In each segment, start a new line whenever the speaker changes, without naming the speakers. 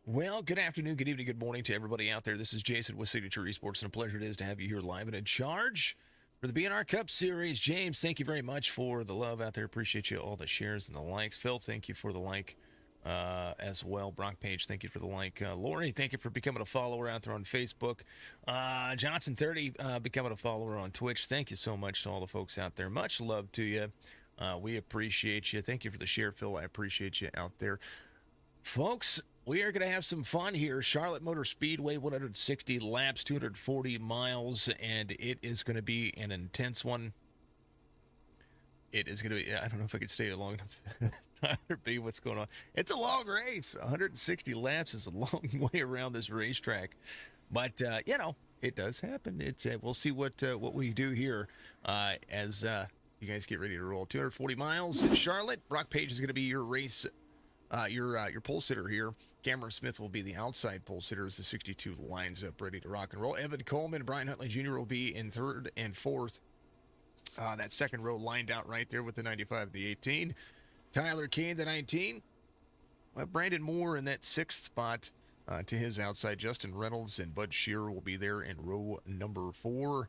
Well, good afternoon, good evening, good morning to everybody out there. This is Jason with Signature Esports, and a pleasure it is to have you here live and in charge for the BNR Cup Series. James, thank you very much for the love out there. Appreciate you, all the shares and the likes. Phil, thank you for the like as well. Brock Page, thank you for the like. Lori, thank you for becoming a follower out there on Facebook. Johnson30, becoming a follower on Twitch. Thank you so much to all the folks out there. Much love to you. We appreciate you. Thank you for the share, Phil. I appreciate you out there. Folks, we are going to have some fun here. Charlotte Motor Speedway, 160 laps, 240 miles, and it is going to be an intense one. It is going to be, I don't know if I could stay long enough to Tyler B, what's going on? It's a long race. 160 laps is a long way around this racetrack. But, it does happen. It's we'll see what we do here as you guys get ready to roll. 240 miles in Charlotte. Brock Page is going to be your race your pole sitter here. Cameron Smith will be the outside pole sitter as the 62 lines up ready to rock and roll. Evan Coleman and Brian Huntley Jr. will be in third and fourth. That second row lined out right there with the 95 and the 18. Tyler Kane, the 19. Brandon Moore in that sixth spot to his outside. Justin Reynolds and Bud Shearer will be there in row number 4.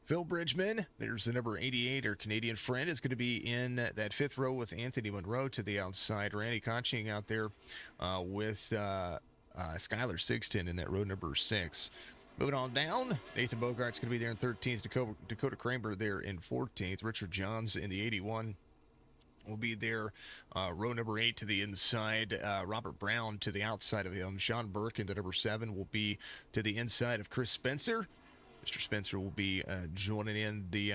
Phil Bridgman, there's the number 88, our Canadian friend, is going to be in that fifth row with Anthony Monroe to the outside. Randy Conching out there with Skylar Sigston in that row number 6. Moving on down, Nathan Bogart's going to be there in 13th. Dakota Kramer there in 14th. Richard Johns in the 81 will be there. Row number 8 to the inside. Robert Brown to the outside of him. Sean Burke into number 7 will be to the inside of Chris Spencer. Mr. Spencer will be joining in the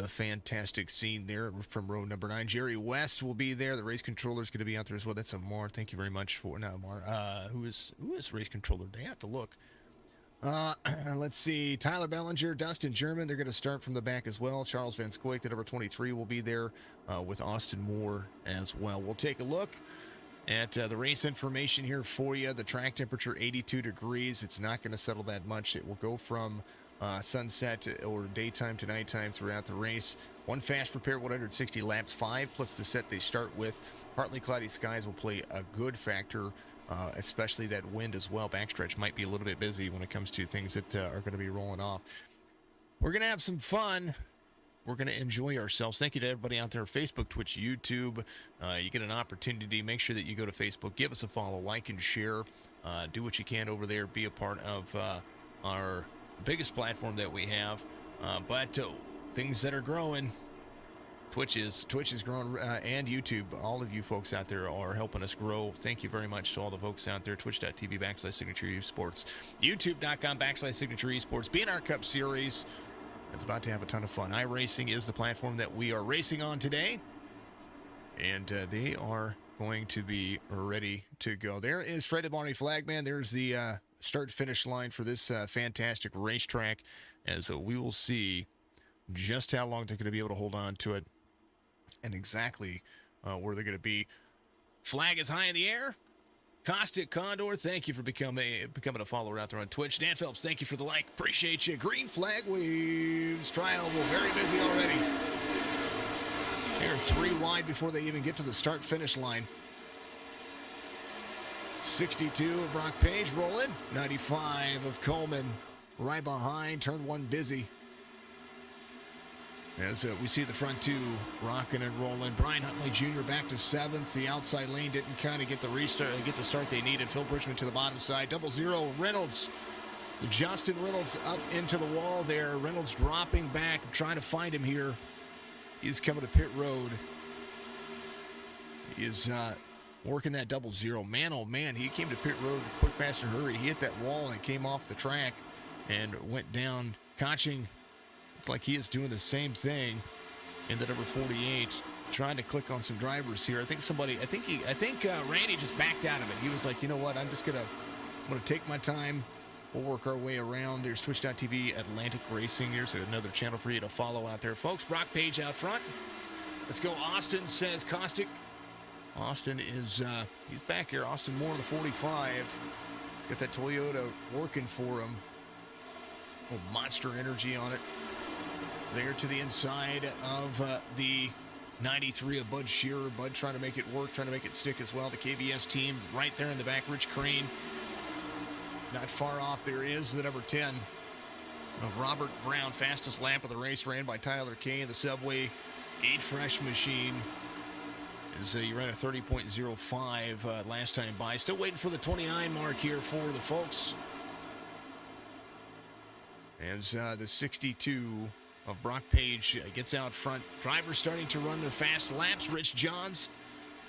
fantastic scene there from row number 9. Jerry West will be there. The race controller is going to be out there as well. That's Amar. Thank you very much for Amar. Who is race controller? They have to look. Let's see. Tyler Bellinger, Dustin German. They're going to start from the back as well. Charles Van Scoik, the number 23, will be there with Austin Moore as well. We'll take a look at the race information here for you. The track temperature 82 degrees. It's not going to settle that much. It will go from sunset or daytime to nighttime throughout the race. One fast prepare, 160 laps, 5 plus the set they start with. Partly cloudy skies will play a good factor, especially that wind as well. Backstretch might be a little bit busy when it comes to things that are going to be rolling off. We're going to have some fun. We're going to enjoy ourselves. Thank you to everybody out there, Facebook, Twitch, YouTube. You get an opportunity. Make sure that you go to Facebook, give us a follow, like, and share. Do what you can over there. Be a part of our biggest platform that we have. But things that are growing, Twitch is growing, and YouTube. All of you folks out there are helping us grow. Thank you very much to all the folks out there. Twitch.tv/Signature Esports. YouTube.com/Signature Esports. BNR Cup Series. It's about to have a ton of fun. iRacing is the platform that we are racing on today. And they are going to be ready to go. There is Fred and Barney Flagman. There's the start-finish line for this fantastic racetrack. And so we will see just how long they're going to be able to hold on to it and exactly where they're going to be. Flag is high in the air. Caustic Condor, thank you for becoming a follower out there on Twitch. Dan Phelps, thank you for the like. Appreciate you. Green flag waves. Trial, very busy already. They're 3 wide before they even get to the start-finish line. 62 of Brock Page rolling. 95 of Coleman right behind. Turn 1 busy. As we see the front 2 rocking and rolling. Brian Huntley Jr. back to 7th. The outside lane didn't kind of get the start they needed. Phil Bridgman to the bottom side. 00 Reynolds. Justin Reynolds up into the wall there. Reynolds dropping back. I'm trying to find him here. He's coming to pit road. He is working that 00. Man, oh man, he came to pit road quick, fast, and hurry. He hit that wall and came off the track and went down. Conching like he is doing the same thing in the number 48, trying to click on some drivers here. I think Randy just backed out of it. He was like, you know what, I'm gonna take my time. We'll work our way around. There's Twitch.tv Atlantic Racing. Here's another channel for you to follow out there, folks. Brock Page out front. Let's go. Austin says Caustic. Austin is he's back here. Austin Moore, the 45. He's got that Toyota working for him. Oh, monster energy on it. There to the inside of the 93 of Bud Shearer. Bud trying to make it work, trying to make it stick as well. The KBS team right there in the back. Rich Crane Not far off, there is the number 10 of Robert Brown. Fastest lap of the race ran by Tyler Kay in the Subway 8 Fresh machine. You ran a 30.05 last time by. Still waiting for the 29 mark here for the folks. As the 62 of Brock Page gets out front. Drivers starting to run their fast laps. Rich Johns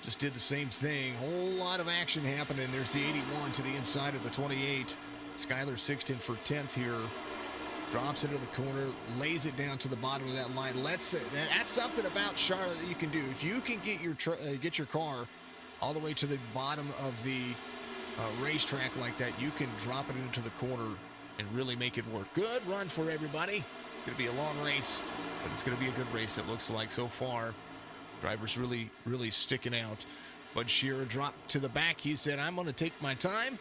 just did the same thing. Whole lot of action happening. There's the 81 to the inside of the 28. Skylar Sixton for 10th here. Drops into the corner, lays it down to the bottom of that line. That's something about Charlotte that you can do. If you can get your car all the way to the bottom of the racetrack like that, you can drop it into the corner and really make it work. Good run for everybody. It's going to be a long race, but it's going to be a good race, it looks like so far. Drivers really, really sticking out. Bud Shearer dropped to the back. He said, I'm going to take my time.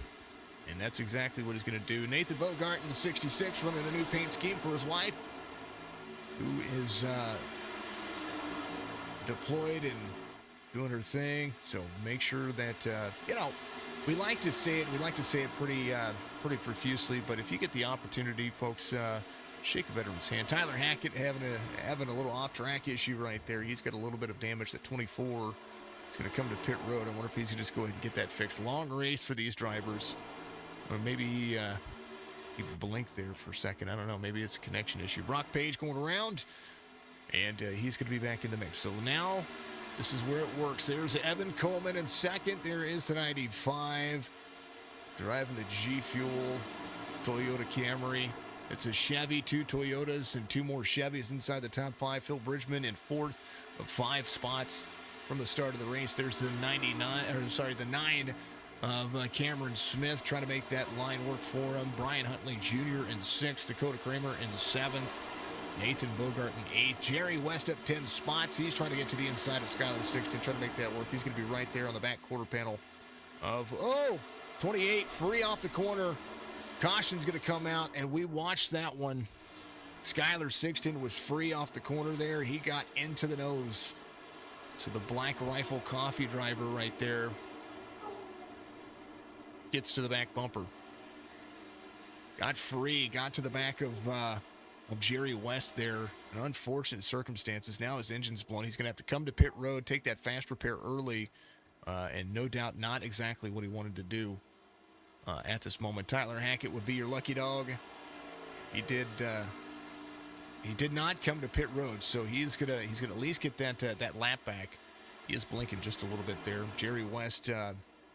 And that's exactly what he's going to do. Nathan Bogart in the 66 running a new paint scheme for his wife, who is deployed and doing her thing. So make sure that, we like to say it. We like to say it pretty profusely. But if you get the opportunity, folks, shake a veteran's hand. Tyler Hackett having a little off-track issue right there. He's got a little bit of damage at 24. He's going to come to pit road. I wonder if he's going to just go ahead and get that fixed. Long race for these drivers. Or maybe he blinked there for a second. I don't know. Maybe it's a connection issue. Brock Page going around, and he's going to be back in the mix. So now this is where it works. There's Evan Coleman in second. There is the 95. Driving the G Fuel Toyota Camry. It's a Chevy, 2 Toyotas, and 2 more Chevys inside the top 5. Phil Bridgman in 4th of 5 spots from the start of the race. There's the 9 of Cameron Smith trying to make that line work for him. Brian Huntley Jr. in 6th. Dakota Kramer in 7th. Nathan Bogart in 8th. Jerry West up 10 spots. He's trying to get to the inside of Skylar Sixton, trying to make that work. He's going to be right there on the back quarter panel of, 28, free off the corner. Caution's going to come out, and we watched that one. Skylar Sixton was free off the corner there. He got into the nose. So the Black Rifle Coffee driver right there gets to the back bumper. Got free, got to the back of Jerry West there. In unfortunate circumstances. Now his engine's blown. He's going to have to come to pit road, take that fast repair early, and no doubt not exactly what he wanted to do at this moment. Tyler Hackett would be your lucky dog. He did not come to pit road, so he's gonna at least get that lap back. He is blinking just a little bit there. Jerry West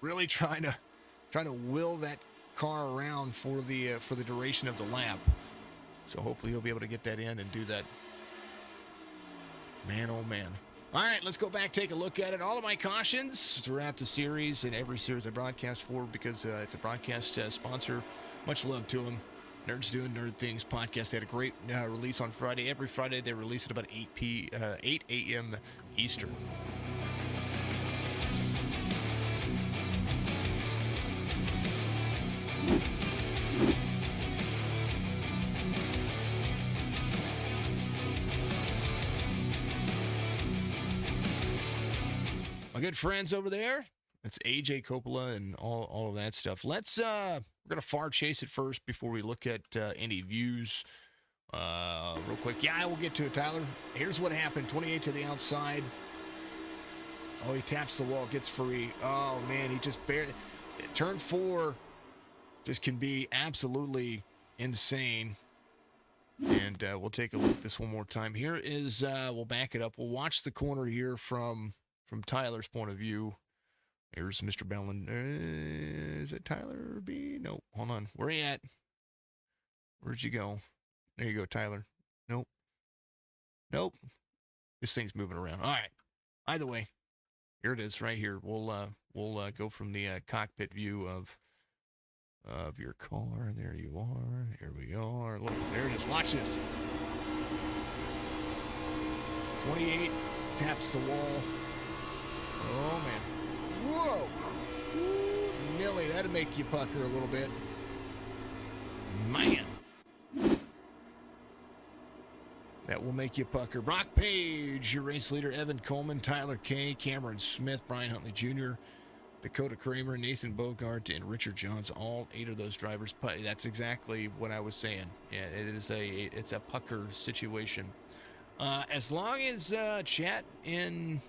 really trying to will that car around for the duration of the lap. So hopefully he'll be able to get that in and do that. Man, oh man. All right, let's go back, take a look at it. All of my cautions throughout the series and every series I broadcast for, because it's a broadcast sponsor. Much love to them. Nerds Doing Nerd Things podcast. They had a great release on Friday. Every Friday they release at about 8 a.m. Eastern. My good friends over there, that's AJ Coppola and all of that stuff. Let's we're gonna far chase it first before we look at any views real quick. Yeah, we'll get to it, Tyler. Here's what happened. 28 to the outside. Oh, he taps the wall, gets free. Oh man, he just barely. Turn 4 just can be absolutely insane. And we'll take a look at this one more time. Here is we'll back it up. We'll watch the corner here from Tyler's point of view. Here's Mr. Bellinger. Is it Tyler B? No, hold on. Where are you at? Where'd you go? There you go, Tyler. Nope. This thing's moving around. All right. Either way, here it is right here. We'll go from the cockpit view of your car. There you are. Here we are. Look, there it is. Watch this. 28 taps the wall. Oh, man. Whoa. Woo, Millie, that'd make you pucker a little bit. Man. That will make you pucker. Brock Page, your race leader. Evan Coleman, Tyler Kay, Cameron Smith, Brian Huntley Jr., Dakota Kramer, Nathan Bogart, and Richard Johns, all 8 of those drivers. That's exactly what I was saying. Yeah, it's a pucker situation. As long as chat in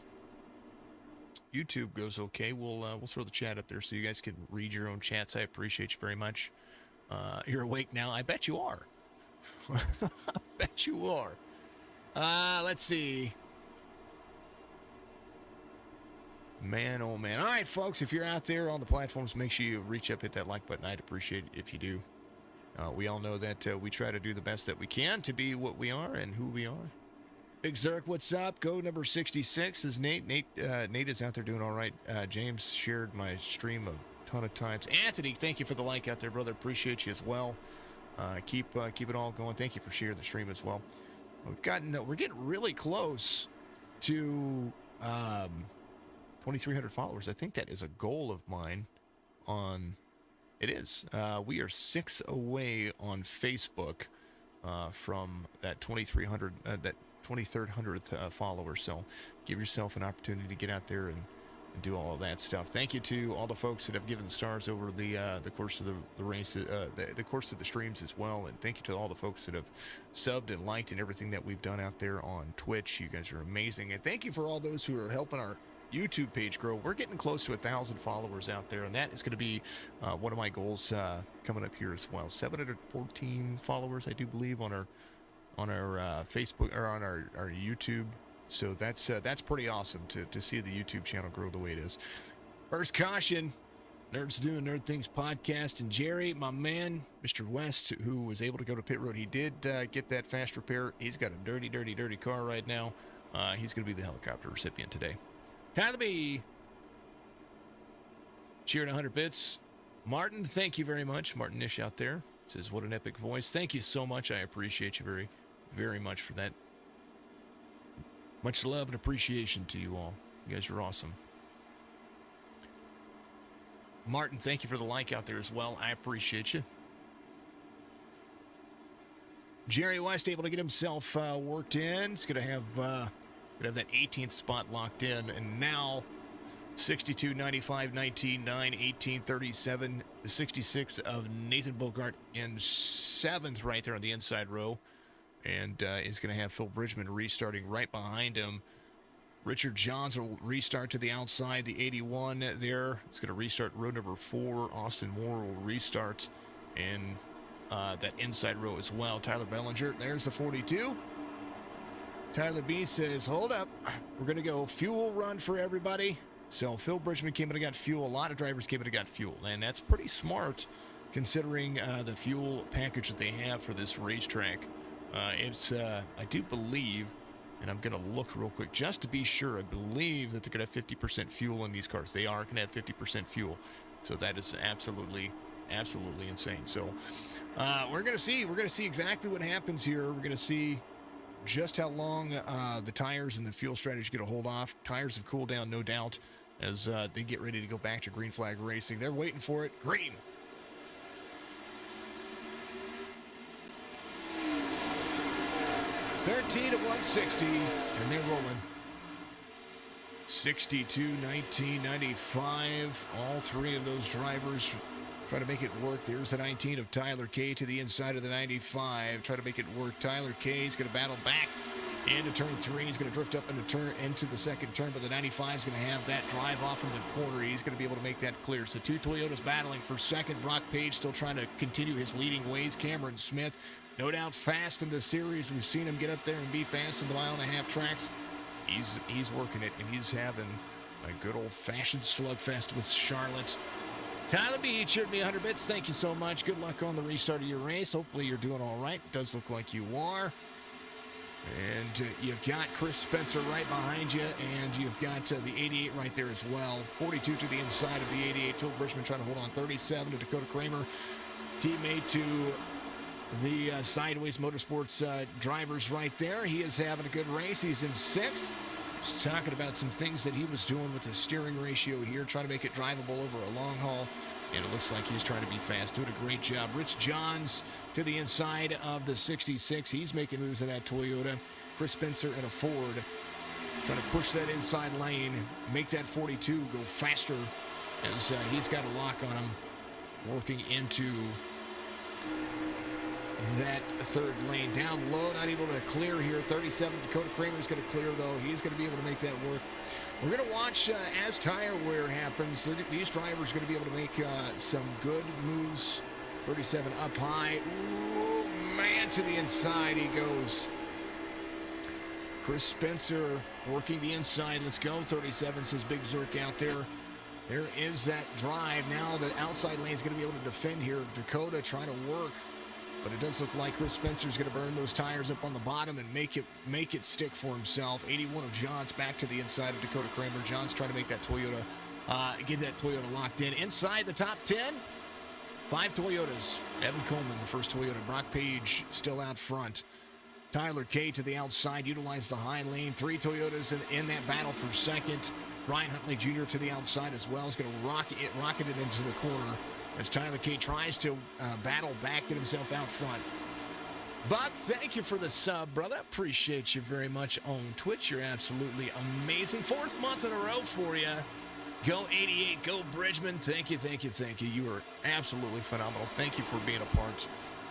YouTube goes okay, we'll throw the chat up there so you guys can read your own chats. I appreciate you very much. You're awake now. I bet you are. I bet you are. Let's see. Man, oh man. All right, folks, if you're out there on the platforms, make sure you reach up, hit that like button. I'd appreciate it if you do. We all know that we try to do the best that we can to be what we are and who we are. Big Zerk, what's up? Go number 66 is Nate. Nate is out there doing all right. James shared my stream a ton of times. Anthony, thank you for the like out there, brother. Appreciate you as well. Keep it all going. Thank you for sharing the stream as well. We're getting really close to 2,300 followers. I think that is a goal of mine. It is. We are 6 away on Facebook from that 2,300 that 2,300th follower. So give yourself an opportunity to get out there and do all of that stuff. Thank you to all the folks that have given the stars over the course of the race, the course of the streams as well. And thank you to all the folks that have subbed and liked and everything that we've done out there on Twitch. You guys are amazing. And thank you for all those who are helping our YouTube page grow. We're getting close to 1,000 followers out there, and that is going to be one of my goals coming up here as well. 714 followers, I do believe, on our Facebook or on our YouTube. So that's pretty awesome to see the YouTube channel grow the way it is. First caution, Nerds Doing Nerd Things podcast, and Jerry, my man, Mr. West, who was able to go to pit road. He did get that fast repair. He's got a dirty car right now. He's going to be the helicopter recipient today. Tyler B. Cheering 100 bits. Martin, thank you very much. Martin Nish out there says, what an epic voice. Thank you so much. I appreciate you very, very much for that. Much love and appreciation to you all. You guys are awesome. Martin, thank you for the like out there as well. I appreciate you. Jerry West able to get himself worked in. He's going to have that 18th spot locked in. And now 62, 95, 19, 9, 18, 37, 66 of Nathan Bogart in 7th right there on the inside row. And is going to have Phil Bridgman restarting right behind him. Richard Johns will restart to the outside, the 81 there. It's going to restart row number 4. Austin Moore will restart in that inside row as well. Tyler Bellinger, there's the 42. Tyler B says, hold up. We're going to go fuel run for everybody. So Phil Bridgman came in and got fuel. A lot of drivers came in and got fuel. And that's pretty smart considering the fuel package that they have for this racetrack. I do believe, and I'm going to look real quick just to be sure, I believe that they're going to have 50% fuel in these cars. They are going to have 50% fuel. So that is absolutely insane. So we're going to see. We're going to see exactly what happens here. We're going to see just how long the tires and the fuel strategy are going to hold off. Tires have cooled down, no doubt, as they get ready to go back to green flag racing. They're waiting for it. Green. 13 of 160, and they're rolling. 62, 19, 95. All 3 of those drivers try to make it work. There's the 19 of Tyler K to the inside of the 95. Try to make it work. Tyler K is going to battle back into turn 3. He's going to drift up into the second turn, but the 95 is going to have that drive off in the corner. He's going to be able to make that clear. So 2 Toyotas battling for second. Brock Page still trying to continue his leading ways. Cameron Smith, no doubt fast in the series. We've seen him get up there and be fast in the 1.5 mile tracks. He's working it, and he's having a good old-fashioned slugfest with Charlotte. Tyler B cheered me 100 bits. Thank you so much. Good luck on the restart of your race. Hopefully you're doing all right. It does look like you are. And you've got Chris Spencer right behind you, and you've got the 88 right there as well. 42 to the inside of the 88. Phil Bridgman trying to hold on. 37 to Dakota Kramer, teammate to the Sideways Motorsports drivers right there. He is having a good race. He's in 6th. Just talking about some things that he was doing with the steering ratio here, trying to make it drivable over a long haul. And it looks like he's trying to be fast, doing a great job. Rich Johns to the inside of the 66. He's making moves in that Toyota. Chris Spencer in a Ford, trying to push that inside lane, make that 42 go faster as he's got a lock on him, working into that third lane. Down low, not able to clear here. 37, Dakota Kramer's going to clear, though. He's going to be able to make that work. We're going to watch as tire wear happens. These drivers are going to be able to make some good moves. 37 up high. Ooh, man, to the inside he goes. Chris Spencer working the inside. Let's go. 37 says Big Zerk out there. There is that drive. Now the outside lane is going to be able to defend here. Dakota trying to work. But it does look like Chris Spencer's going to burn those tires up on the bottom and make it stick for himself. 81 of John's back to the inside of Dakota Kramer. John's trying to make that Toyota, get that Toyota locked in. Inside the top 10, 5 Toyotas. Evan Coleman, the first Toyota. Brock Page still out front. Tyler Kay to the outside, utilized the high lane. 3 Toyotas in that battle for second. Brian Huntley Jr. to the outside as well. He's going to rocket it into the corner as Tyler Kay tries to battle back, get himself out front. Buck, thank you for the sub, brother. Appreciate you very much on Twitch. You're absolutely amazing. 4th month in a row for you. Go 88, go Bridgman. Thank you, thank you, thank you. You are absolutely phenomenal. Thank you for being a part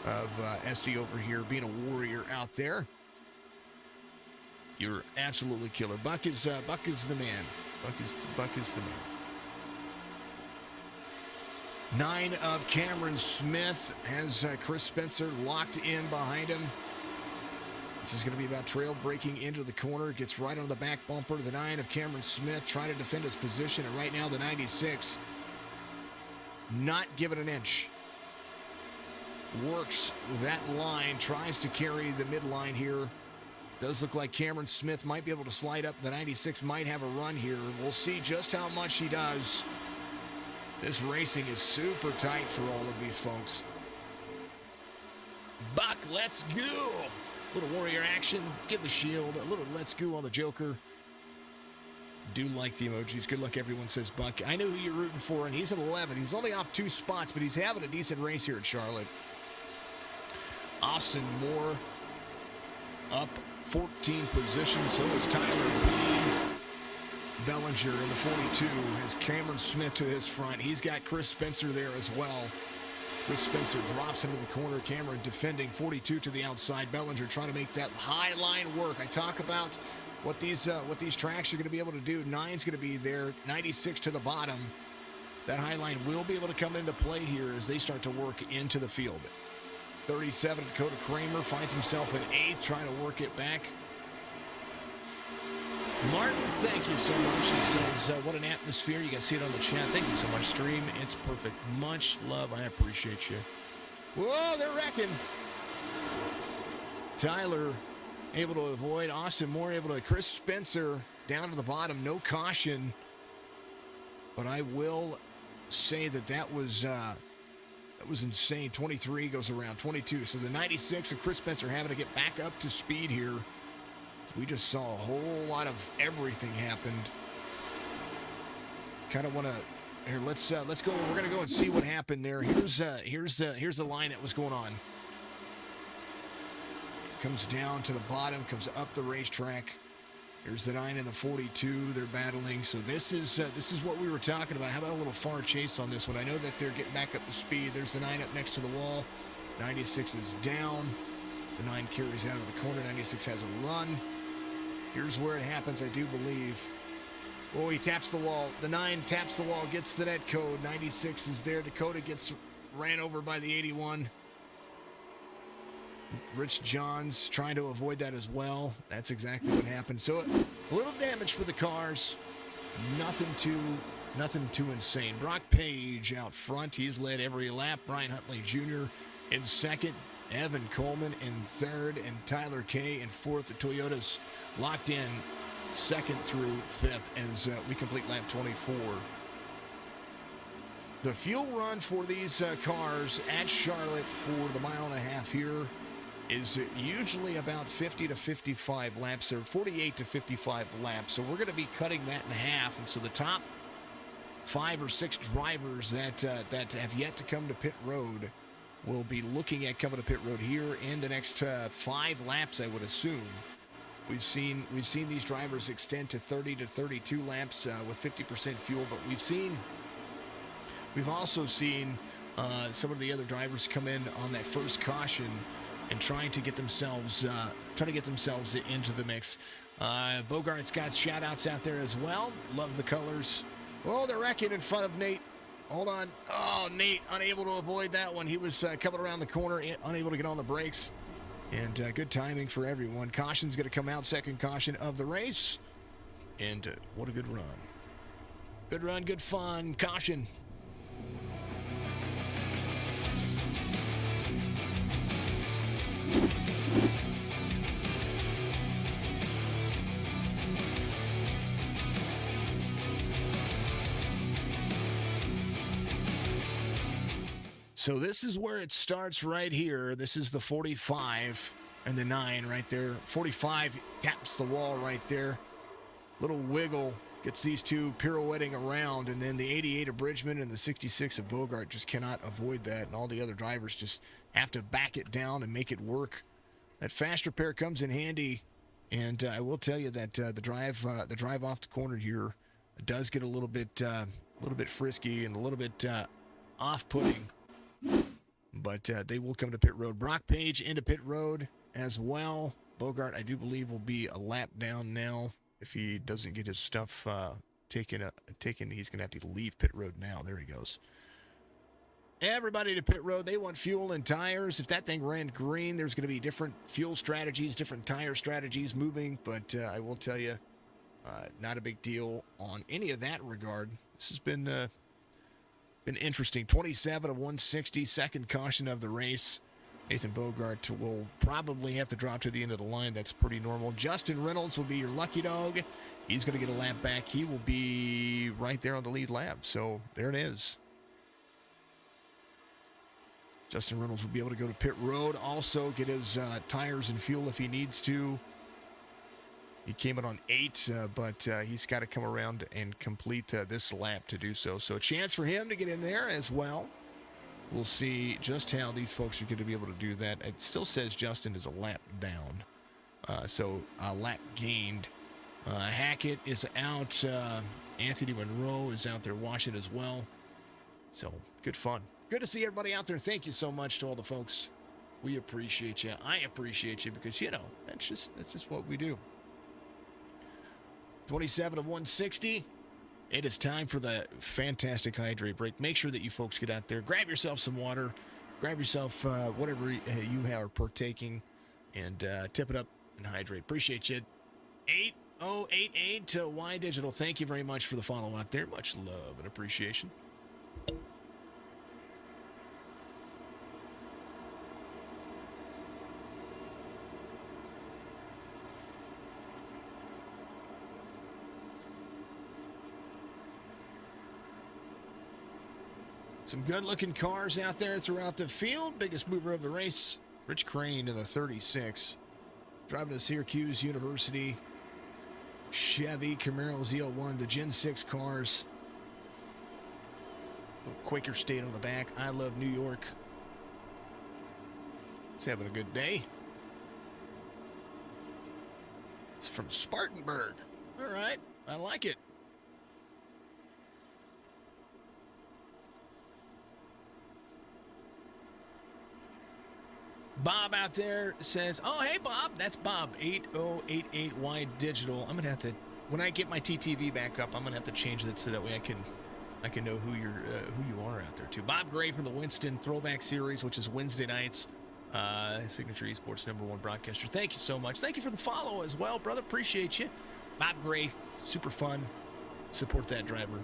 of SC over here, being a warrior out there. You're absolutely killer. Buck is the man. Buck is the man. 9 of Cameron Smith has Chris Spencer locked in behind him. This is going to be about trail breaking into the corner. Gets right on the back bumper. The 9 of Cameron Smith trying to defend his position. And right now the 96 not giving an inch. Works that line. Tries to carry the midline here. Does look like Cameron Smith might be able to slide up. The 96 might have a run here. We'll see just how much he does. This racing is super tight for all of these folks. Buck, let's go. A little warrior action. Give the shield. A little let's go on the Joker. Do like the emojis. Good luck, everyone, says Buck. I know who you're rooting for, and he's at 11. He's only off 2 spots, but he's having a decent race here at Charlotte. Austin Moore up 14 positions. So is Tyler B. Bellinger in the 42 has Cameron Smith to his front. He's got Chris Spencer there as well. Chris Spencer drops into the corner. Cameron defending. 42 to the outside. Bellinger trying to make that high line work. I talk about what these tracks are going to be able to do. 9's going to be there. 96 to the bottom. That high line will be able to come into play here as they start to work into the field. 37 Dakota Kramer finds himself in 8th, trying to work it back. Martin, thank you so much. He says, what an atmosphere. You guys see it on the chat. Thank you so much, stream. It's perfect. Much love. I appreciate you. Whoa, they're wrecking. Tyler able to avoid. Austin Moore able to. Chris Spencer down to the bottom. No caution. But I will say that was insane. 23 goes around. 22. So the 96 of Chris Spencer having to get back up to speed here. We just saw a whole lot of everything happened. Kind of want to here. Let's go. We're gonna go and see what happened there. Here's the line that was going on. Comes down to the bottom. Comes up the racetrack. Here's the 9 and the 42. They're battling. So this is what we were talking about. How about a little far chase on this one? I know that they're getting back up to speed. There's the 9 up next to the wall. 96 is down. The 9 carries out of the corner. 96 has a run. Here's where it happens, I do believe. Oh, he taps the wall. The 9 taps the wall, gets the net code. 96 is there. Dakota gets ran over by the 81. Rich Johns trying to avoid that as well. That's exactly what happened. So a little damage for the cars. Nothing too insane. Brock Page out front. He's led every lap. Brian Huntley Jr. in second. Evan Coleman in third, and Tyler Kay in fourth. The Toyotas locked in second through fifth as we complete lap 24. The fuel run for these cars at Charlotte for the mile and a half here is usually about 50 to 55 laps, or 48 to 55 laps. So we're going to be cutting that in half, and so the top 5 or 6 drivers that have yet to come to pit road will be looking at coming to pit road here in the next 5 laps, I would assume. We've seen these drivers extend to 30 to 32 laps with 50% fuel, but we've seen We've also seen some of the other drivers come in on that first caution and trying to get themselves into the mix. Bogart's got shout-outs out there as well. Love the colors. Oh, they're wrecking in front of Nate. Hold on. Oh, Nate, unable to avoid that one. He was coming around the corner, unable to get on the brakes. And good timing for everyone. Caution's going to come out, second caution of the race. And what a good run. Good run, good fun. Caution. So this is where it starts right here. This is the 45 and the 9 right there. 45 taps the wall right there. Little wiggle gets these two pirouetting around, and then the 88 of Bridgman and the 66 of Bogart just cannot avoid that, and all the other drivers just have to back it down and make it work. That fast repair comes in handy, and I will tell you that the drive off the corner here does get a little bit frisky and a little bit off-putting. But they will come to pit road. Brock Page into pit road as well. Bogart, I do believe, will be a lap down now. If he doesn't get his stuff taken, he's going to have to leave pit road now. There he goes. Everybody to pit road. They want fuel and tires. If that thing ran green, there's going to be different fuel strategies, different tire strategies moving. But I will tell you, not a big deal on any of that regard. This has been interesting. 27 of 160, second caution of the race. Nathan Bogart will probably have to drop to the end of the line. That's pretty normal. Justin Reynolds will be your lucky dog. He's going to get a lap back. He will be right there on the lead lap. So there it is. Justin Reynolds will be able to go to pit road. Also get his tires and fuel if he needs to. He came in on 8, but he's got to come around and complete this lap to do so. So a chance for him to get in there as well. We'll see just how these folks are going to be able to do that. It still says Justin is a lap down. So a lap gained. Hackett is out. Anthony Monroe is out there watching as well. So good fun. Good to see everybody out there. Thank you so much to all the folks. We appreciate you. I appreciate you because, that's just what we do. 27 of 160. It is time for the fantastic Hydrate Break. Make sure that you folks get out there. Grab yourself some water. Grab yourself whatever you are partaking. And tip it up and hydrate. Appreciate you. 8088 to Y Digital. Thank you very much for the follow out there. Much love and appreciation. Some good-looking cars out there throughout the field. Biggest mover of the race, Rich Crane in the 36. Driving to Syracuse University. Chevy Camaro ZL1, the Gen 6 cars. Quaker State on the back. I love New York. It's having a good day. It's from Spartanburg. All right, I like it. Bob out there says, oh, hey, Bob. That's Bob, 8088Y Digital. I'm going to have to, when I get my TTV back up, I'm going to have to change that so that way I can know who you are out there, too. Bob Gray from the Winston Throwback Series, which is Wednesday nights. Signature Esports #1 broadcaster. Thank you so much. Thank you for the follow as well, brother. Appreciate you. Bob Gray, super fun. Support that driver.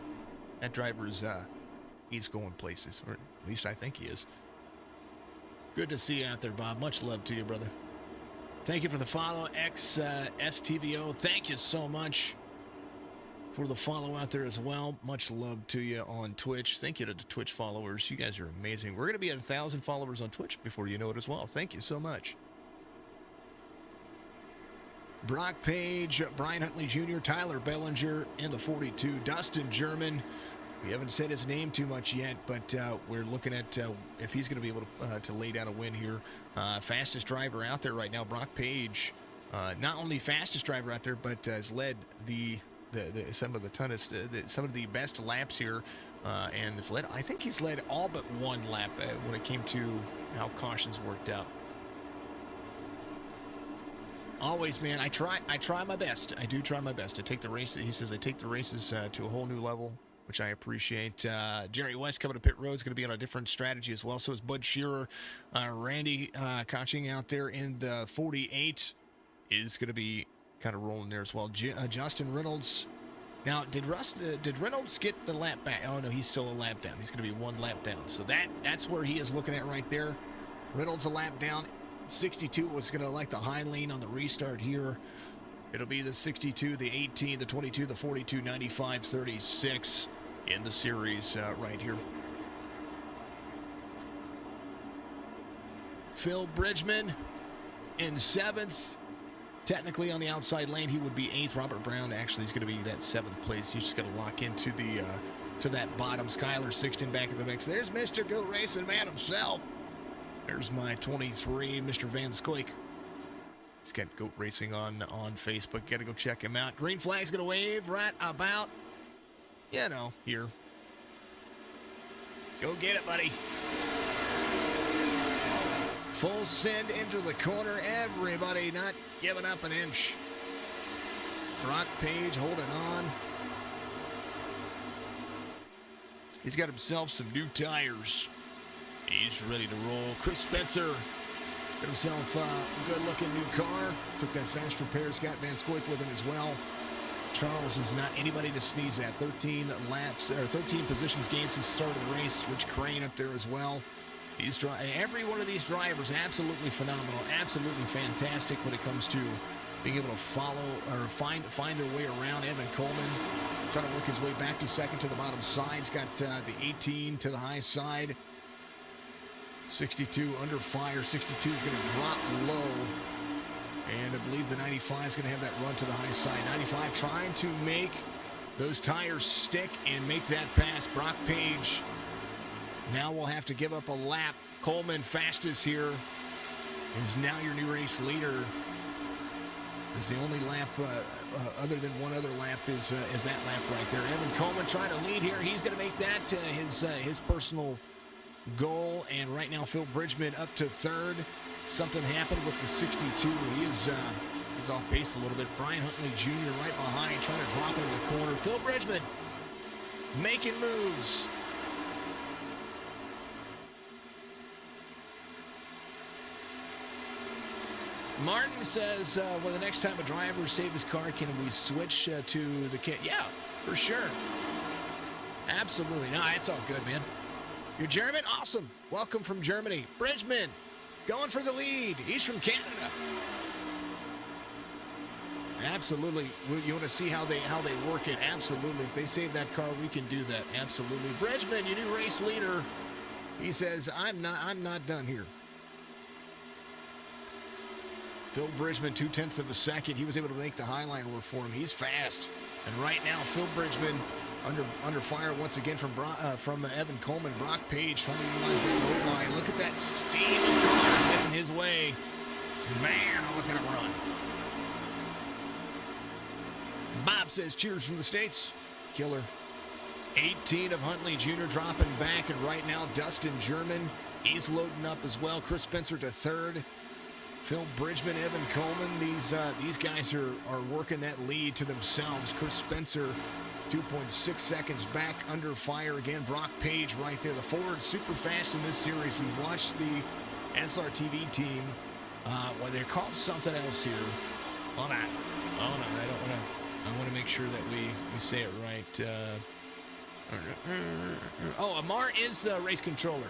That driver is, he's going places, or at least I think he is. Good to see you out there, Bob. Much love to you, brother. Thank you for the follow, STVO. Thank you so much for the follow out there as well. Much love to you on Twitch. Thank you to the Twitch followers. You guys are amazing. We're going to be at 1,000 followers on Twitch before you know it as well. Thank you so much. Brock Page, Brian Huntley Jr., Tyler Bellinger in the 42, Dustin German. We haven't said his name too much yet, but we're looking at if he's going to be able to lay down a win here. Fastest driver out there right now, Brock Page. Not only fastest driver out there, but has led the some of the best laps here, and has led. I think he's led all but one lap when it came to how cautions worked out. Always, man, I try my best. I do try my best to take the race. He says I take the races to a whole new level, which I appreciate. Jerry West coming to pit road is going to be on a different strategy as well. So is Bud Shearer. Randy Koching out there in the 48 is going to be kind of rolling there as well. Justin Reynolds. Now, did Reynolds get the lap back? Oh, no, he's still a lap down. He's going to be one lap down. So that's where he is looking at right there. Reynolds a lap down. 62 was going to like the high lane on the restart here. It'll be the 62, the 18, the 22, the 42, 95, 36 in the series right here. Phil Bridgman in 7th. Technically on the outside lane, he would be 8th. Robert Brown actually is going to be that 7th place. He's just going to lock into the to that bottom. Skylar Sixton back in the mix. There's Mr. Goat Racing Man himself. There's my 23, Mr. Van Scoik. He's got Goat Racing on Facebook. Got to go check him out. Green flag's going to wave right about, here. Go get it, buddy. Full send into the corner. Everybody not giving up an inch. Brock Page holding on. He's got himself some new tires. He's ready to roll. Chris Spencer got himself a good-looking new car. Took that fast repair. He's got Van Scoik with him as well. Charles is not anybody to sneeze at. 13 positions gained since the start of the race. Rich Crane up there as well. Every one of these drivers absolutely phenomenal, absolutely fantastic when it comes to being able to follow or find their way around. Evan Coleman trying to work his way back to second to the bottom side. He's got the 18 to the high side. 62 under fire. 62 is going to drop low. And I believe the 95 is going to have that run to the high side. 95 trying to make those tires stick and make that pass. Brock Page now will have to give up a lap. Coleman fastest here is now your new race leader. Is the only lap other than one other lap is that lap right there. Evan Coleman trying to lead here. He's going to make that his personal goal. And right now Phil Bridgman up to third. Something happened with the 62. He's off pace a little bit. Brian Huntley Jr. right behind, trying to drop into the corner. Phil Bridgman making moves. Martin says, well, the next time a driver saves his car, can we switch to the kit? Yeah, for sure. Absolutely. No, it's all good, man. You're German? Awesome. Welcome from Germany. Bridgman going for the lead. He's from Canada. Absolutely. You want to see how they work it? Absolutely. If they save that car, we can do that. Absolutely. Bridgman, your new race leader. He says, I'm not done here. Phil Bridgman, 0.2 of a second. He was able to make the high line work for him. He's fast. And right now, Phil Bridgman under fire once again from Evan Coleman. Brock Page trying to utilize that low line. Look at that steam of cars heading his way. Man, look at him run. Bob says, cheers from the States. Killer. 18 of Huntley Jr. dropping back. And right now, Dustin German, he's loading up as well. Chris Spencer to third. Phil Bridgman, Evan Coleman, these guys are working that lead to themselves. Chris Spencer, 2.6 seconds back under fire again. Brock Page right there. The Ford super fast in this series. We've watched the SRTV team. Well, they're called something else here. Hold on. I want to make sure that we say it right. Amar is the race controller.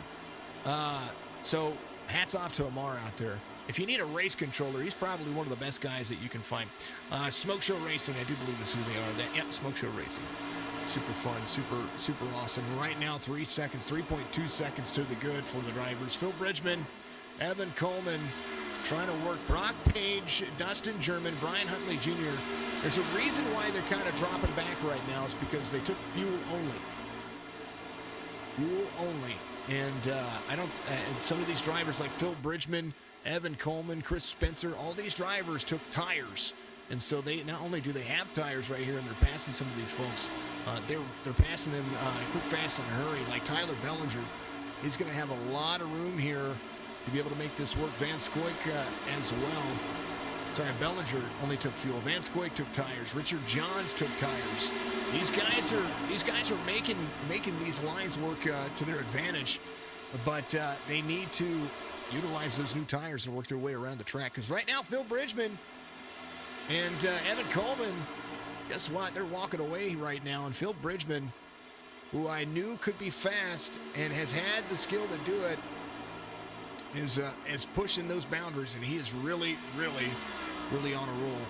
So hats off to Amar out there. If you need a race controller, he's probably one of the best guys that you can find. Smoke Show Racing, I do believe is who they are. Yep, Smoke Show Racing. Super fun, super awesome. Right now, 3 seconds, 3.2 seconds to the good for the drivers. Phil Bridgman, Evan Coleman trying to work. Brock Page, Dustin German, Brian Huntley Jr. There's a reason why they're kind of dropping back right now. Is because they took fuel only. Fuel only. And and some of these drivers like Phil Bridgman, Evan Coleman, Chris Spencer, all these drivers took tires. And so they not only do they have tires right here, and they're passing some of these folks, they're passing them quick, fast, and hurry. Like Tyler Bellinger, he's going to have a lot of room here to be able to make this work. Van Scoik as well. Sorry, Bellinger only took fuel. Van Scoik took tires. Richard Johns took tires. These guys are making these lines work to their advantage, but they need to utilize those new tires and work their way around the track. Because right now, Phil Bridgman and Evan Coleman, guess what? They're walking away right now. And Phil Bridgman, who I knew could be fast and has had the skill to do it, is pushing those boundaries, and he is really on a roll.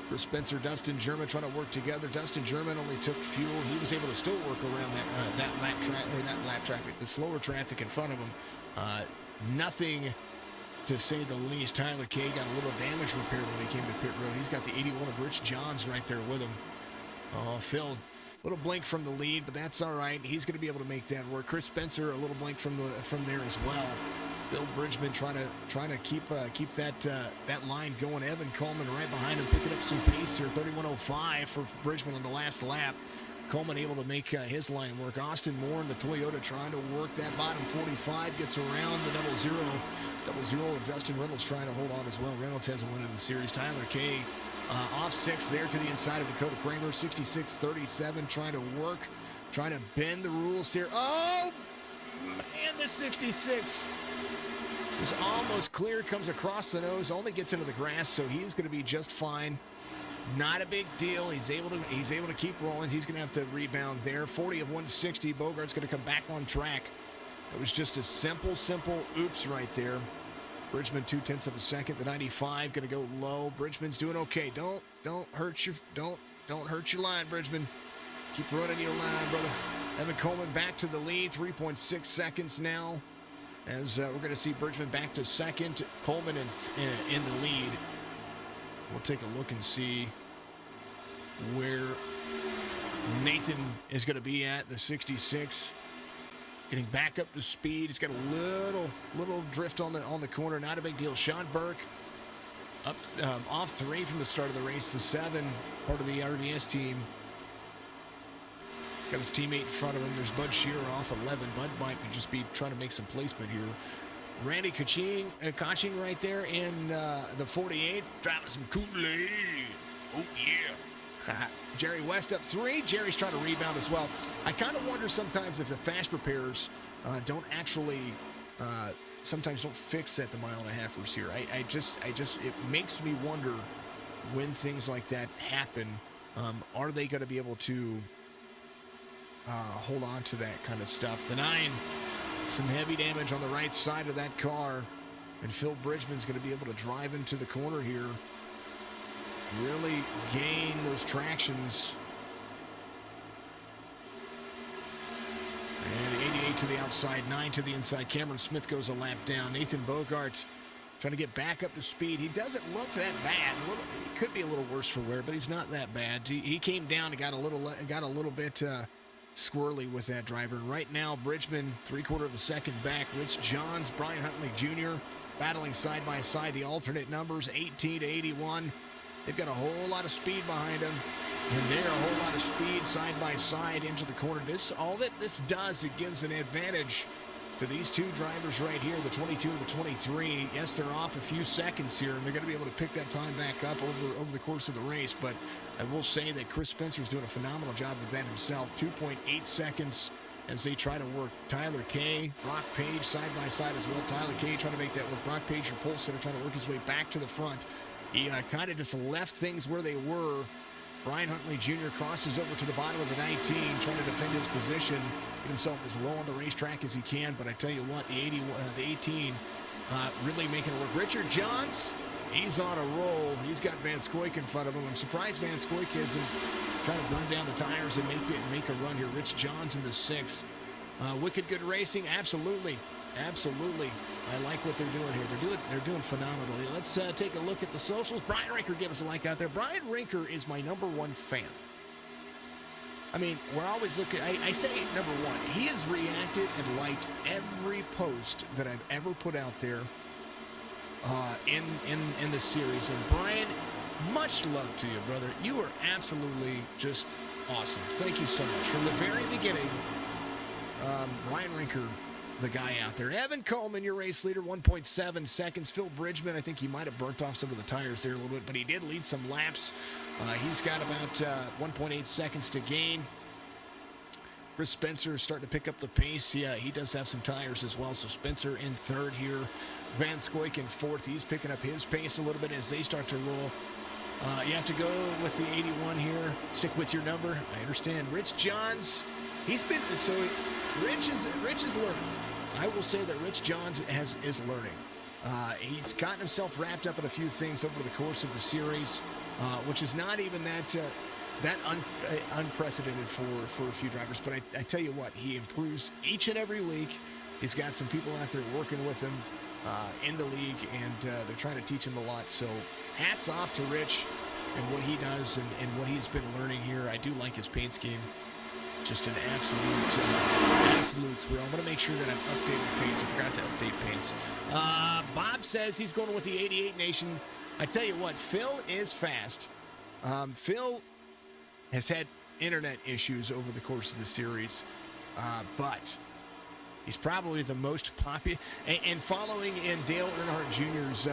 Chris Spencer, Dustin German trying to work together. Dustin German only took fuel. He was able to still work around that lap traffic, the slower traffic in front of him. Nothing to say the least. Tyler Kay got a little damage repaired when he came to pit road. He's got the 81 of Rich Johns right there with him. Oh, Phil, a little blink from the lead, but that's all right. He's going to be able to make that work. Chris Spencer, a little blink from there as well. Bill Bridgman trying to keep that line going. Evan Coleman right behind him, picking up some pace here. 31:05 for Bridgman on the last lap. Coleman able to make his line work. Austin Moore in the Toyota trying to work that bottom 45, gets around the double zero. Justin Reynolds trying to hold on as well. Reynolds hasn't won it in the series. Tyler Kay off 6 there to the inside of Dakota Kramer. 66-37, trying to bend the rules here. Oh man, the 66 is almost clear, comes across the nose, only gets into the grass, so he's going to be just fine. Not a big deal. He's able to keep rolling. He's going to have to rebound there. 40 of 160. Bogart's going to come back on track. It was just a simple oops right there. Bridgman 0.2 of a second. The 95 going to go low. Bridgman's doing okay. Don't hurt your line, Bridgman. Keep running your line, brother. Evan Coleman back to the lead. 3.6 seconds now. As we're going to see Bridgman back to second. Coleman in the lead. We'll take a look and see where Nathan is going to be at. The 66. Getting back up to speed. He's got a little drift on the corner. Not a big deal. Sean Burke up off 3 from the start of the race. The 7, part of the RDS team. Got his teammate in front of him. There's Bud Shearer off 11. Bud might just be trying to make some placement here. Randy Kaching right there in the 48, driving some Kool-Aid. Oh, yeah. Jerry West up 3. Jerry's trying to rebound as well. I kind of wonder sometimes if the fast repairs don't actually sometimes don't fix at the 1.5 here. I just it makes me wonder when things like that happen. Are they going to be able to hold on to that kind of stuff? The 9, some heavy damage on the right side of that car, and Phil Bridgman's going to be able to drive into the corner here, really gain those tractions. And 88 to the outside, 9 to the inside. Cameron Smith goes a lap down. Nathan Bogart trying to get back up to speed. He doesn't look that bad. He could be a little worse for wear, but he's not that bad. He came down and got a little bit squirrely with that driver. And right now, Bridgman 3/4 of a second back. Rich Johns, Brian Huntley Jr. battling side by side. The alternate numbers 18 to 81. They've got a whole lot of speed behind them, and they're a whole lot of speed side by side into the corner. All that this does, it gives an advantage to these two drivers right here, the 22 and the 23. Yes, they're off a few seconds here, and they're going to be able to pick that time back up over the course of the race. But I will say that Chris Spencer's doing a phenomenal job of that himself. 2.8 seconds as they try to work Tyler Kay, Brock Page side by side as well. Tyler Kay trying to make that work. Brock Page, your pole sitter, trying to work his way back to the front. He kind of just left things where they were. Brian Huntley Jr. crosses over to the bottom of the 19, trying to defend his position, get himself as low on the racetrack as he can. But I tell you what, the 18 really making it work. Richard Johns, he's on a roll. He's got Van Scoik in front of him. I'm surprised Van Scoik isn't trying to burn down the tires and make a run here. Rich Johns in the 6. Wicked good racing, absolutely. I like what they're doing here. They're doing phenomenally. Let's take a look at the socials. Brian Rinker, give us a like out there. Brian Rinker is my #1 fan. I mean, we're always looking. I say #1. He has reacted and liked every post that I've ever put out there in the series. And Brian, Much love to you, brother. You are absolutely just awesome. Thank you so much. From the very beginning, Ryan Rinker, the guy out there. Evan Coleman, your race leader, 1.7 seconds. Phil Bridgman, I think he might have burnt off some of the tires there a little bit, but he did lead some laps. He's got about 1.8 seconds to gain. Chris Spencer is starting to pick up the pace. Yeah, he does have some tires as well. So Spencer in third here. Van Scoyk in fourth. He's picking up his pace a little bit as they start to roll. You have to go with the 81 here. Stick with your number. I understand. Rich Johns, he's been so. Rich is learning. I will say that Rich Johns is learning. He's gotten himself wrapped up in a few things over the course of the series, which is not even that unprecedented for a few drivers. But I tell you what, he improves each and every week. He's got some people out there working with him in the league, and they're trying to teach him a lot. So hats off to Rich and what he does and what he's been learning here. I do like his paint scheme. Just an absolute thrill. I'm going to make sure that I'm updating paints. I forgot to update paints. Bob says he's going with the 88 Nation. I tell you what, Phil is fast. Phil has had internet issues over the course of the series, but he's probably the most popular. And following in Dale Earnhardt Jr.'s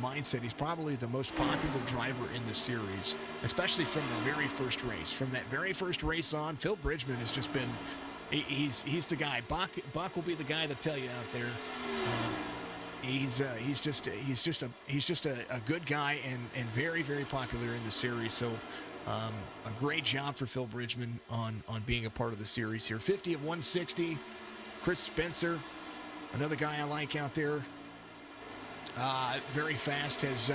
mindset, he's probably the most popular driver in the series, especially from the very first race. From that very first race on, Phil Bridgman has just been, he's the guy. Bach will be the guy to tell you out there. He's just a good guy and very, very popular in the series. So a great job for Phil Bridgman on being a part of the series here. 50 of 160. Chris Spencer, another guy I like out there. Very fast, has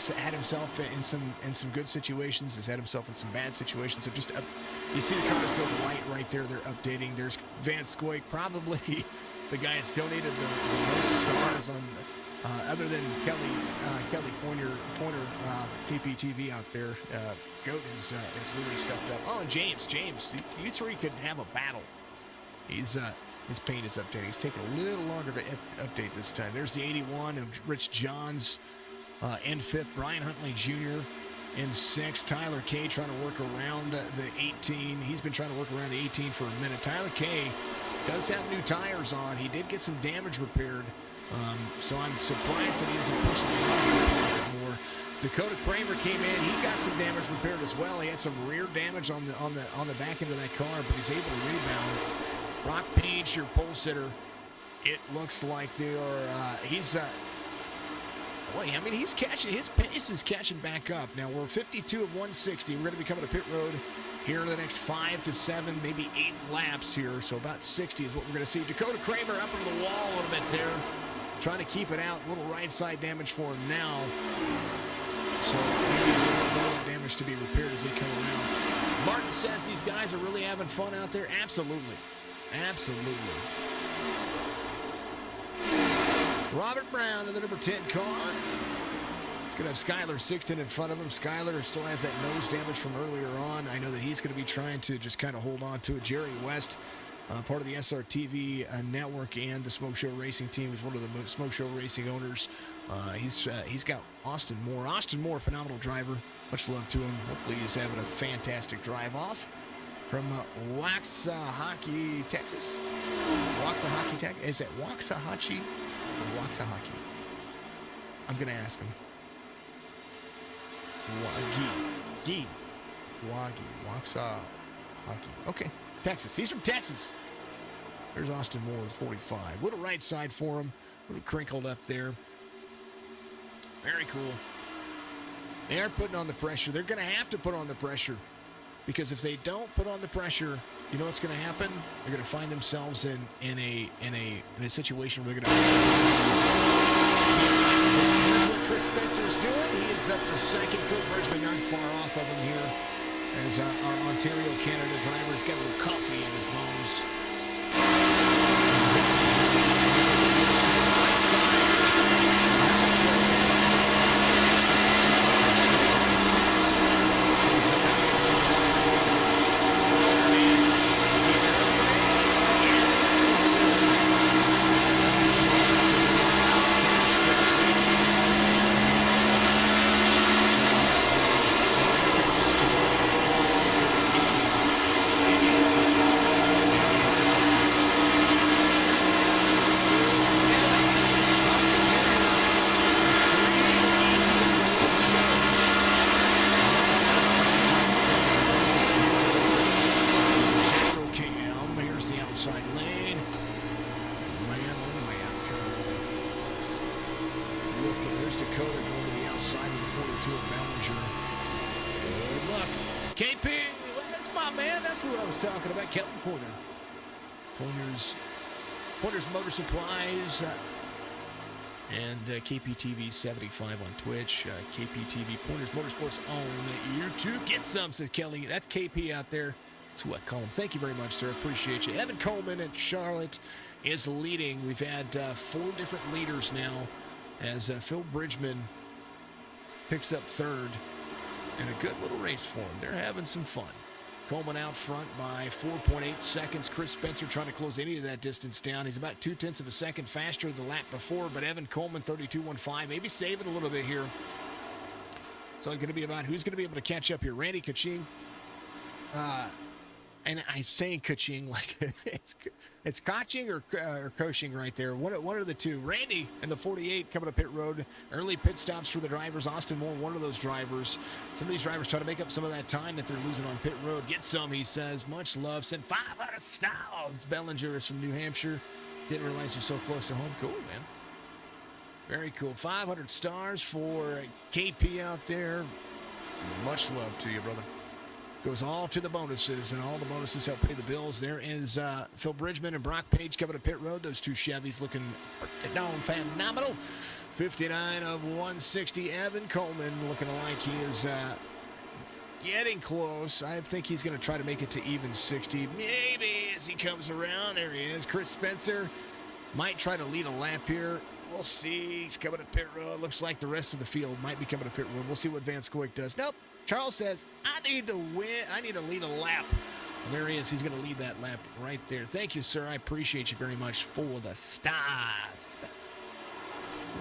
had himself in some good situations, has had himself in some bad situations. So just you see the cars go white right there. They're updating. There's Van Scoyk, probably the guy that's donated the most stars on, other than Kelly Pointer KPTV out there. Goat has really stepped up. Oh, and James, you three could have a battle. His paint is updating. It's taking a little longer to update this time. There's the 81 of Rich Johns in fifth. Brian Huntley Jr. in sixth. Tyler Kay trying to work around the 18. He's been trying to work around the 18 for a minute. Tyler Kay does have new tires on. He did get some damage repaired, so I'm surprised that he isn't pushing the car a bit more. Dakota Kramer came in. He got some damage repaired as well. He had some rear damage on the back end of that car, but he's able to rebound. Brock Page, your pole sitter, it looks like they are, he's catching, his pace is catching back up. Now, we're 52 of 160. We're going to be coming to pit road here in the next 5 to 7, maybe 8 laps here. So about 60 is what we're going to see. Dakota Kramer up into the wall a little bit there, trying to keep it out. A little right side damage for him now. So maybe a little more damage to be repaired as they come around. Martin says these guys are really having fun out there. Absolutely. Absolutely. Robert Brown in the number 10 car. He's going to have Skylar Sixton in front of him. Skylar still has that nose damage from earlier on. I know that he's going to be trying to just kind of hold on to it. Jerry West, part of the SRTV network and the Smoke Show Racing team. He's one of the Smoke Show Racing owners. He's got Austin Moore. Austin Moore, phenomenal driver. Much love to him. Hopefully he's having a fantastic drive off. From Waxahachie, Texas. Waxahachie, Texas. Is it Waxahachie or Waxahachie? I'm going to ask him. Waxahachie. Okay, Texas. He's from Texas. There's Austin Moore with 45. Little right side for him. Little crinkled up there. Very cool. They are putting on the pressure. They're going to have to put on the pressure. Because if they don't put on the pressure, you know what's going to happen? They're going to find themselves in a situation where they're going to. Here's what Chris Spencer's doing. He is up to second. Phil Bridgman not far off of him here, as our Ontario, Canada driver's got a little coffee in his bones. my man. That's what I was talking about. Kelly Pointer. Pointer's Motor Supplies. And KPTV 75 on Twitch. KPTV Pointers Motorsports on YouTube. Get some, says Kelly. That's KP out there. That's who I call him. Thank you very much, sir. Appreciate you. Evan Coleman at Charlotte is leading. We've had 4 different leaders now as Phil Bridgman picks up third in a good little race for him. They're having some fun. Coleman out front by 4.8 seconds. Chris Spencer trying to close any of that distance down. He's about 0.2 of a second faster the lap before, but Evan Coleman 32.15, maybe save it a little bit here. It's only going to be about who's going to be able to catch up here. Randy Kaching. And I'm saying Kaching like it's Kaching or coaching right there. One of the two. Randy in the 48 coming up pit road. Early pit stops for the drivers. Austin Moore, one of those drivers. Some of these drivers try to make up some of that time that they're losing on pit road. Get some, he says. Much love. Sent 500 stars. Bellinger is from New Hampshire. Didn't realize you're so close to home. Cool, man. Very cool. 500 stars for KP out there. Much love to you, brother. Goes all to the bonuses, and all the bonuses help pay the bills. There is Phil Bridgman and Brock Page coming to pit road. Those two Chevys looking darn phenomenal. 59 of 160. Evan Coleman looking like he is getting close. I think he's going to try to make it to even 60. Maybe as he comes around. There he is. Chris Spencer might try to lead a lap here. We'll see. He's coming to pit road. Looks like the rest of the field might be coming to pit road. We'll see what Van Scoik does. Nope. Charles says, I need to win. I need to lead a lap. And there he is. He's going to lead that lap right there. Thank you, sir. I appreciate you very much for the stars.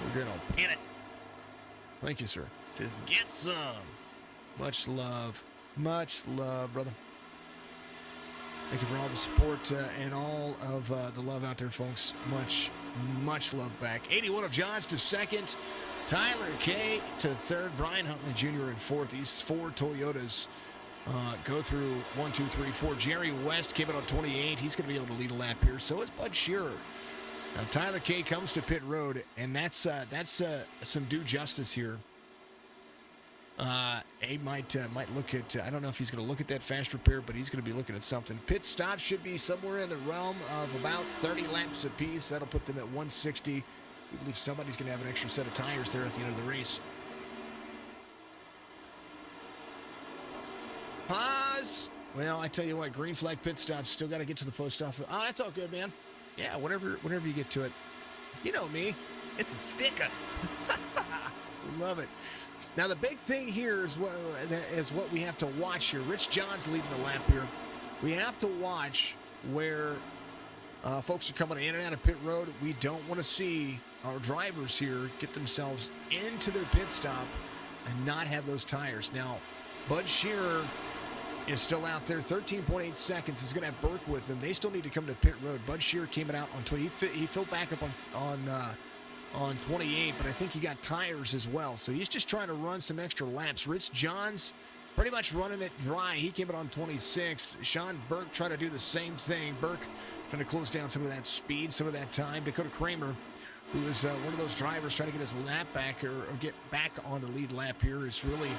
We're going to pin it. Thank you, sir. Says, get some. Much love. Much love, brother. Thank you for all the support and all of the love out there, folks. Much love back. 81 of Johns to second. Tyler K to third. Brian Huntley Jr. in fourth. These 4 Toyotas go through 1, 2, 3, 4. Jerry West came in on 28. He's going to be able to lead a lap here. So is Bud Shearer. Now Tyler K comes to pit road, and that's some due justice here. He might look at, I don't know if he's going to look at that fast repair, but he's going to be looking at something. Pit stop should be somewhere in the realm of about 30 laps apiece. That'll put them at 160. I believe somebody's going to have an extra set of tires there at the end of the race. Pause. Well, I tell you what, green flag pit stops. Still got to get to the post office. Oh, that's all good, man. Yeah, whenever you get to it. You know me. It's a sticker. Love it. Now, the big thing here is what we have to watch here. Rich John's leading the lap here. We have to watch where folks are coming in and out of pit road. We don't want to see our drivers here get themselves into their pit stop and not have those tires. Now, Bud Shearer is still out there. 13.8 seconds. He's going to have Burke with him. They still need to come to pit road. Bud Shearer came out on 20. He filled back up on 28, but I think he got tires as well. So he's just trying to run some extra laps. Rich Johns pretty much running it dry. He came in on 26. Sean Burke tried to do the same thing. Burke trying to close down some of that speed, some of that time. Dakota Kramer, who is one of those drivers trying to get his lap back or get back on the lead lap here, is really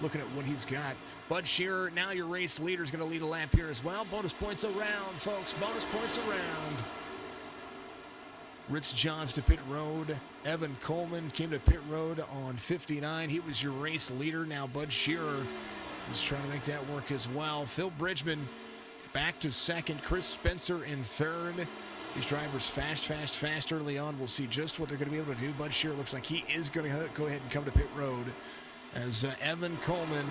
looking at what he's got. Bud Shearer, now your race leader, is going to lead a lap here as well. Bonus points around, folks. Bonus points around. Rich Johns to pit road. Evan Coleman came to pit road on 59. He was your race leader. Now Bud Shearer is trying to make that work as well. Phil Bridgman back to second. Chris Spencer in third. These drivers fast early on. We'll see just what they're going to be able to do. Bud Shearer looks like he is going to go ahead and come to pit road as Evan Coleman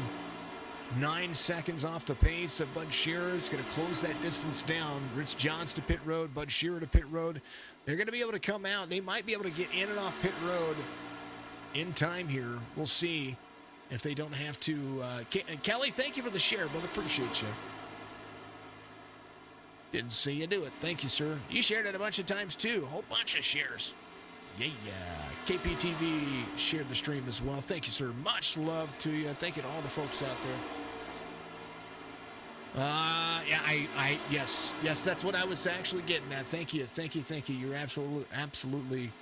9 seconds off the pace of Bud Shearer. Is going to close that distance down. Rich Johns to pit road. Bud Shearer to pit road. They're going to be able to come out. They might be able to get in and off pit road in time here. We'll see if they don't have to. Kelly, thank you for the share, brother. Appreciate you. Didn't see you do it. Thank you, sir. You shared it a bunch of times, too. A whole bunch of shares. Yeah. KPTV shared the stream as well. Thank you, sir. Much love to you. Thank you to all the folks out there. Yes, that's what I was actually getting at. Thank you. You're absolutely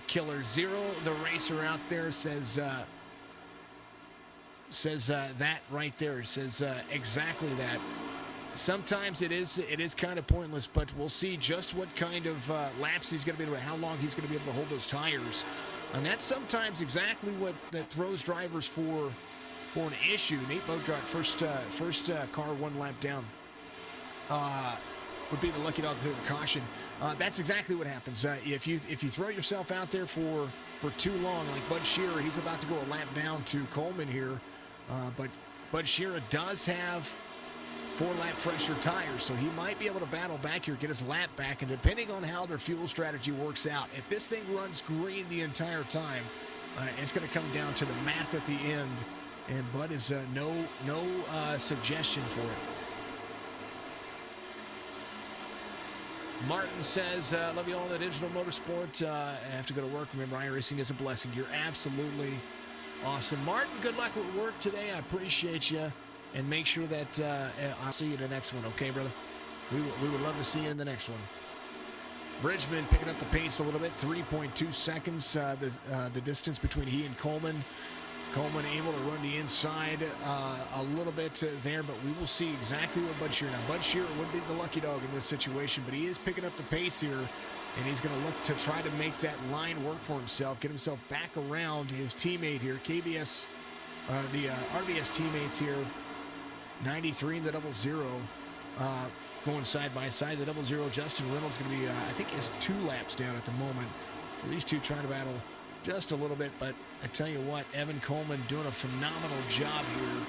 killer. Zero, the racer out there, says says that right there. Says exactly that. Sometimes it is kind of pointless, but we'll see just what kind of laps he's going to be able to, how long he's going to be able to hold those tires. And that's sometimes exactly what that throws drivers for an issue. Nate Bogart, first car 1 lap down, would be the lucky dog to the caution. That's exactly what happens. If you throw yourself out there for too long, like Bud Shearer, he's about to go a lap down to Coleman here, but Bud Shearer does have 4-lap fresher tires, so he might be able to battle back here, get his lap back, and depending on how their fuel strategy works out, if this thing runs green the entire time, it's going to come down to the math at the end, and Bud is no suggestion for it. Martin says, love you all at Digital Motorsport. I have to go to work. Remember, iRacing is a blessing. You're absolutely awesome. Martin, good luck with work today. I appreciate you. And make sure that I'll see you in the next one, okay, brother? We would love to see you in the next one. Bridgman picking up the pace a little bit, 3.2 seconds, the distance between he and Coleman. Coleman able to run the inside a little bit there, but we will see exactly what Bud Shearer. Now, Bud Shearer would be the lucky dog in this situation, but he is picking up the pace here, and he's going to look to try to make that line work for himself, get himself back around his teammate here, KBS, the RBS teammates here. 93 in the 00, going side by side. The 00, Justin Reynolds going to be, I think, is 2 laps down at the moment. So these two trying to battle just a little bit. But I tell you what, Evan Coleman doing a phenomenal job here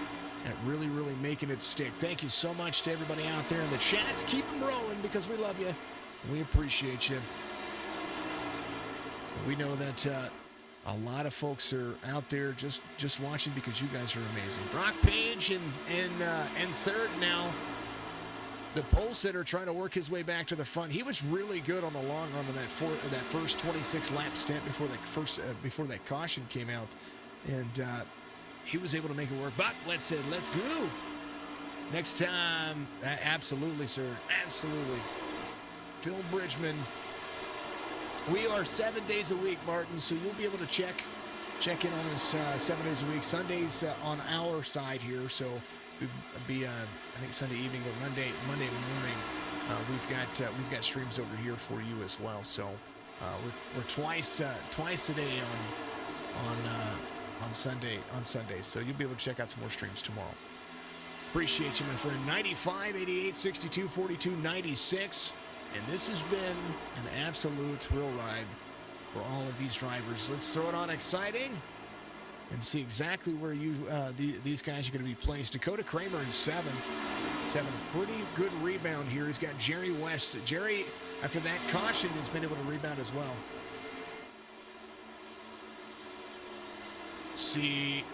at really, really making it stick. Thank you so much to everybody out there in the chats. Keep them rolling because we love you. We appreciate you. We know that a lot of folks are out there just watching because you guys are amazing. Brock Page and third now. The pole sitter trying to work his way back to the front. He was really good on the long run of that first 26 lap stint before that caution came out, and he was able to make it work. But let's go next time. Absolutely, sir. Absolutely. Phil Bridgman. We are 7 days a week, Martin, so you'll be able to check in on us 7 days a week. Sundays on our side here, so it'll be I think Sunday evening or Monday morning. We've got streams over here for you as well. So we're twice a day on Sunday. So you'll be able to check out some more streams tomorrow. Appreciate you, my friend. 95, 88, 62, 42, 96. And this has been an absolute thrill ride for all of these drivers. Let's throw it on exciting and see exactly where these guys are going to be placed. Dakota Kramer in 7th. Pretty good rebound here. He's got Jerry West. Jerry, after that caution, has been able to rebound as well. See,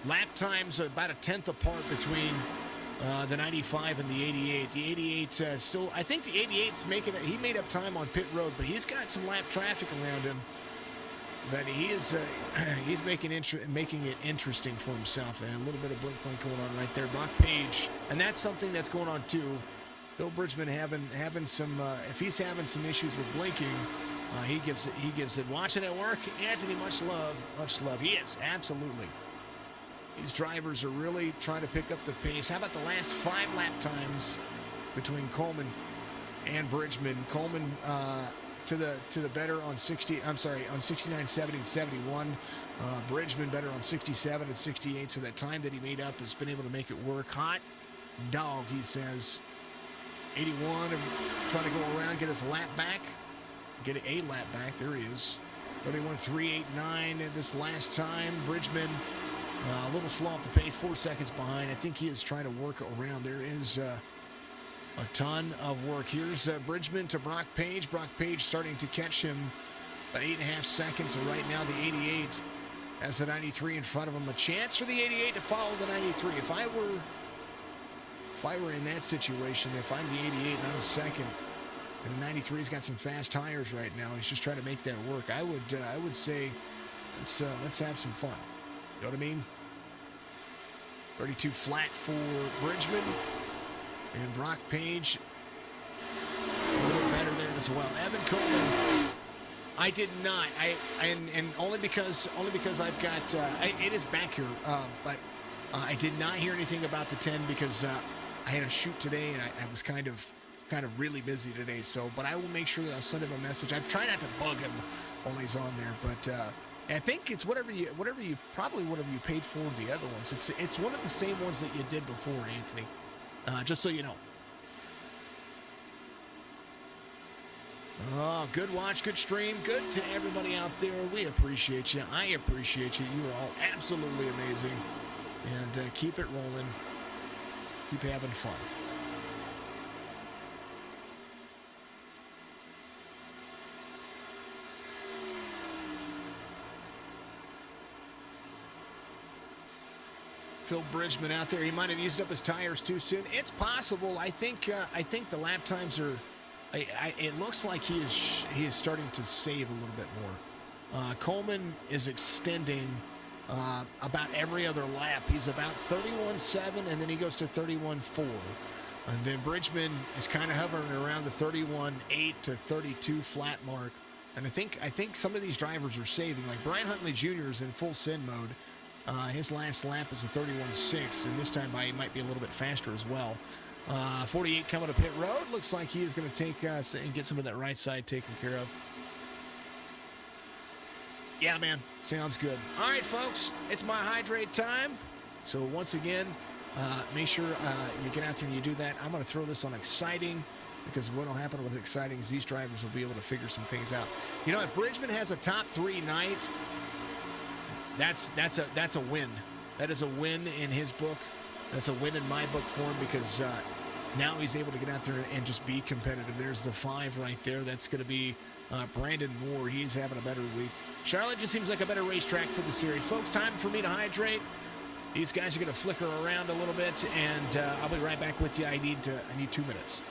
lap times are about a tenth apart between the 95 and the 88. The 88 still, I think the 88's making it. He made up time on pit road, but he's got some lap traffic around him. But he's making it interesting for himself, and a little bit of blink going on right there. Brock Page, and that's something that's going on too. Bill Bridgman having some, if he's having some issues with blinking, he gives it. Watching it work, Anthony, much love. He is absolutely. These drivers are really trying to pick up the pace. How about the last 5 lap times between Coleman and Bridgman? Coleman to the better on 69, 70, and 71. Bridgman better on 67 and 68. So that time that he made up has been able to make it work. Hot dog, he says. 81 and trying to go around, get his lap back. Get a lap back. There he is. 31, 389 this last time. Bridgman. A little slow off the pace, 4 seconds behind. I think he is trying to work around. There is a ton of work. Here's Bridgman to Brock Page. Brock Page starting to catch him about 8.5 seconds. So right now the 88 has the 93 in front of him. A chance for the 88 to follow the 93. If I were in that situation, if I'm the 88 and I'm second, and the 93's got some fast tires right now, he's just trying to make that work. I would say let's have some fun. You know what I mean? 32 flat for Bridgman. And Brock Page a little bit better there as well. Evan Coleman, I did not. And only because I've got it is back here, but
I did not hear anything about the 10 because I had a shoot today, and I was kind of really busy today. So, but I will make sure that I'll send him a message. I try not to bug him while he's on there, but I think it's whatever you paid for the other ones. It's one of the same ones that you did before, Anthony. Just so you know. Oh, good watch, good stream, good to everybody out there. We appreciate you. I appreciate you. You are all absolutely amazing. And keep it rolling. Keep having fun. Phil Bridgman out there. He might have used up his tires too soon. It's possible. I think the lap times are. It looks like he is starting to save a little bit more. Coleman is extending about every other lap. He's about 31.7, and then he goes to 31.4. And then Bridgman is kind of hovering around the 31.8 to 32 flat mark. And I think some of these drivers are saving. Like Brian Huntley Jr. is in full send mode. His last lap is a 31.6, and this time he might be a little bit faster as well. 48 coming to pit road. Looks like he is going to take us and get some of that right side taken care of. Yeah, man. Sounds good. All right, folks. It's my hydrate time. So once again, make sure you get out there and you do that. I'm going to throw this on exciting, because what will happen with exciting is these drivers will be able to figure some things out. You know, if Bridgman has a top 3 night, that's a win. That is a win in his book. That's a win in my book for him, because now he's able to get out there and just be competitive. There's the 5 right there. That's going to be Brandon Moore. He's having a better week. Charlotte just seems like a better racetrack for the series. Folks, time for me to hydrate. These guys are going to flicker around a little bit, and I'll be right back with you. I need 2 minutes.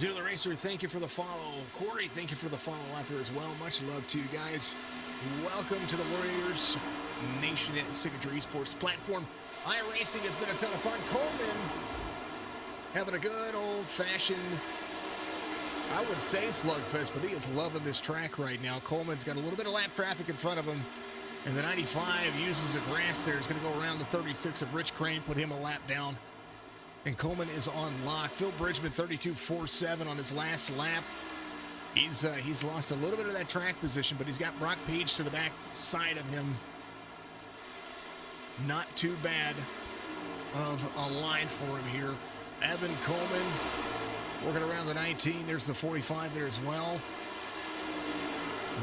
Zero the Racer, thank you for the follow. Corey, thank you for the follow out there as well. Much love to you guys. Welcome to the Warriors Nation Signature Esports platform. iRacing has been a ton of fun. Coleman having a good old-fashioned, I would say slugfest, but he is loving this track right now. Coleman's got a little bit of lap traffic in front of him, and the 95 uses the grass there. He's going to go around the 36 of Rich Crane, put him a lap down. And Coleman is on lock. Phil Bridgman, 32.47 on his last lap. He's lost a little bit of that track position, but he's got Brock Page to the back side of him. Not too bad of a line for him here. Evan Coleman working around the 19. There's the 45 there as well.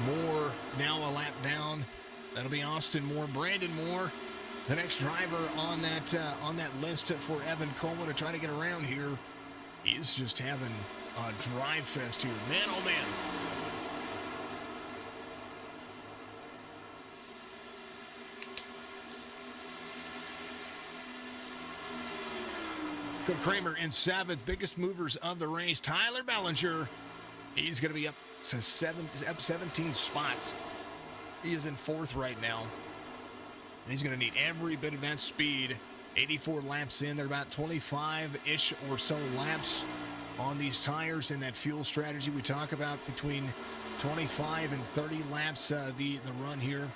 Moore now a lap down. That'll be Austin Moore. Brandon Moore, the next driver on that list for Evan Coleman to try to get around here. He's just having drive fest here. Man, oh man. Kramer in 7th, biggest movers of the race. Tyler Bellinger, he's going to be up 17 spots. He is in 4th right now. He's going to need every bit of that speed. 84 laps in. They're about 25-ish or so laps on these tires in that fuel strategy we talk about, between 25 and 30 laps the run here.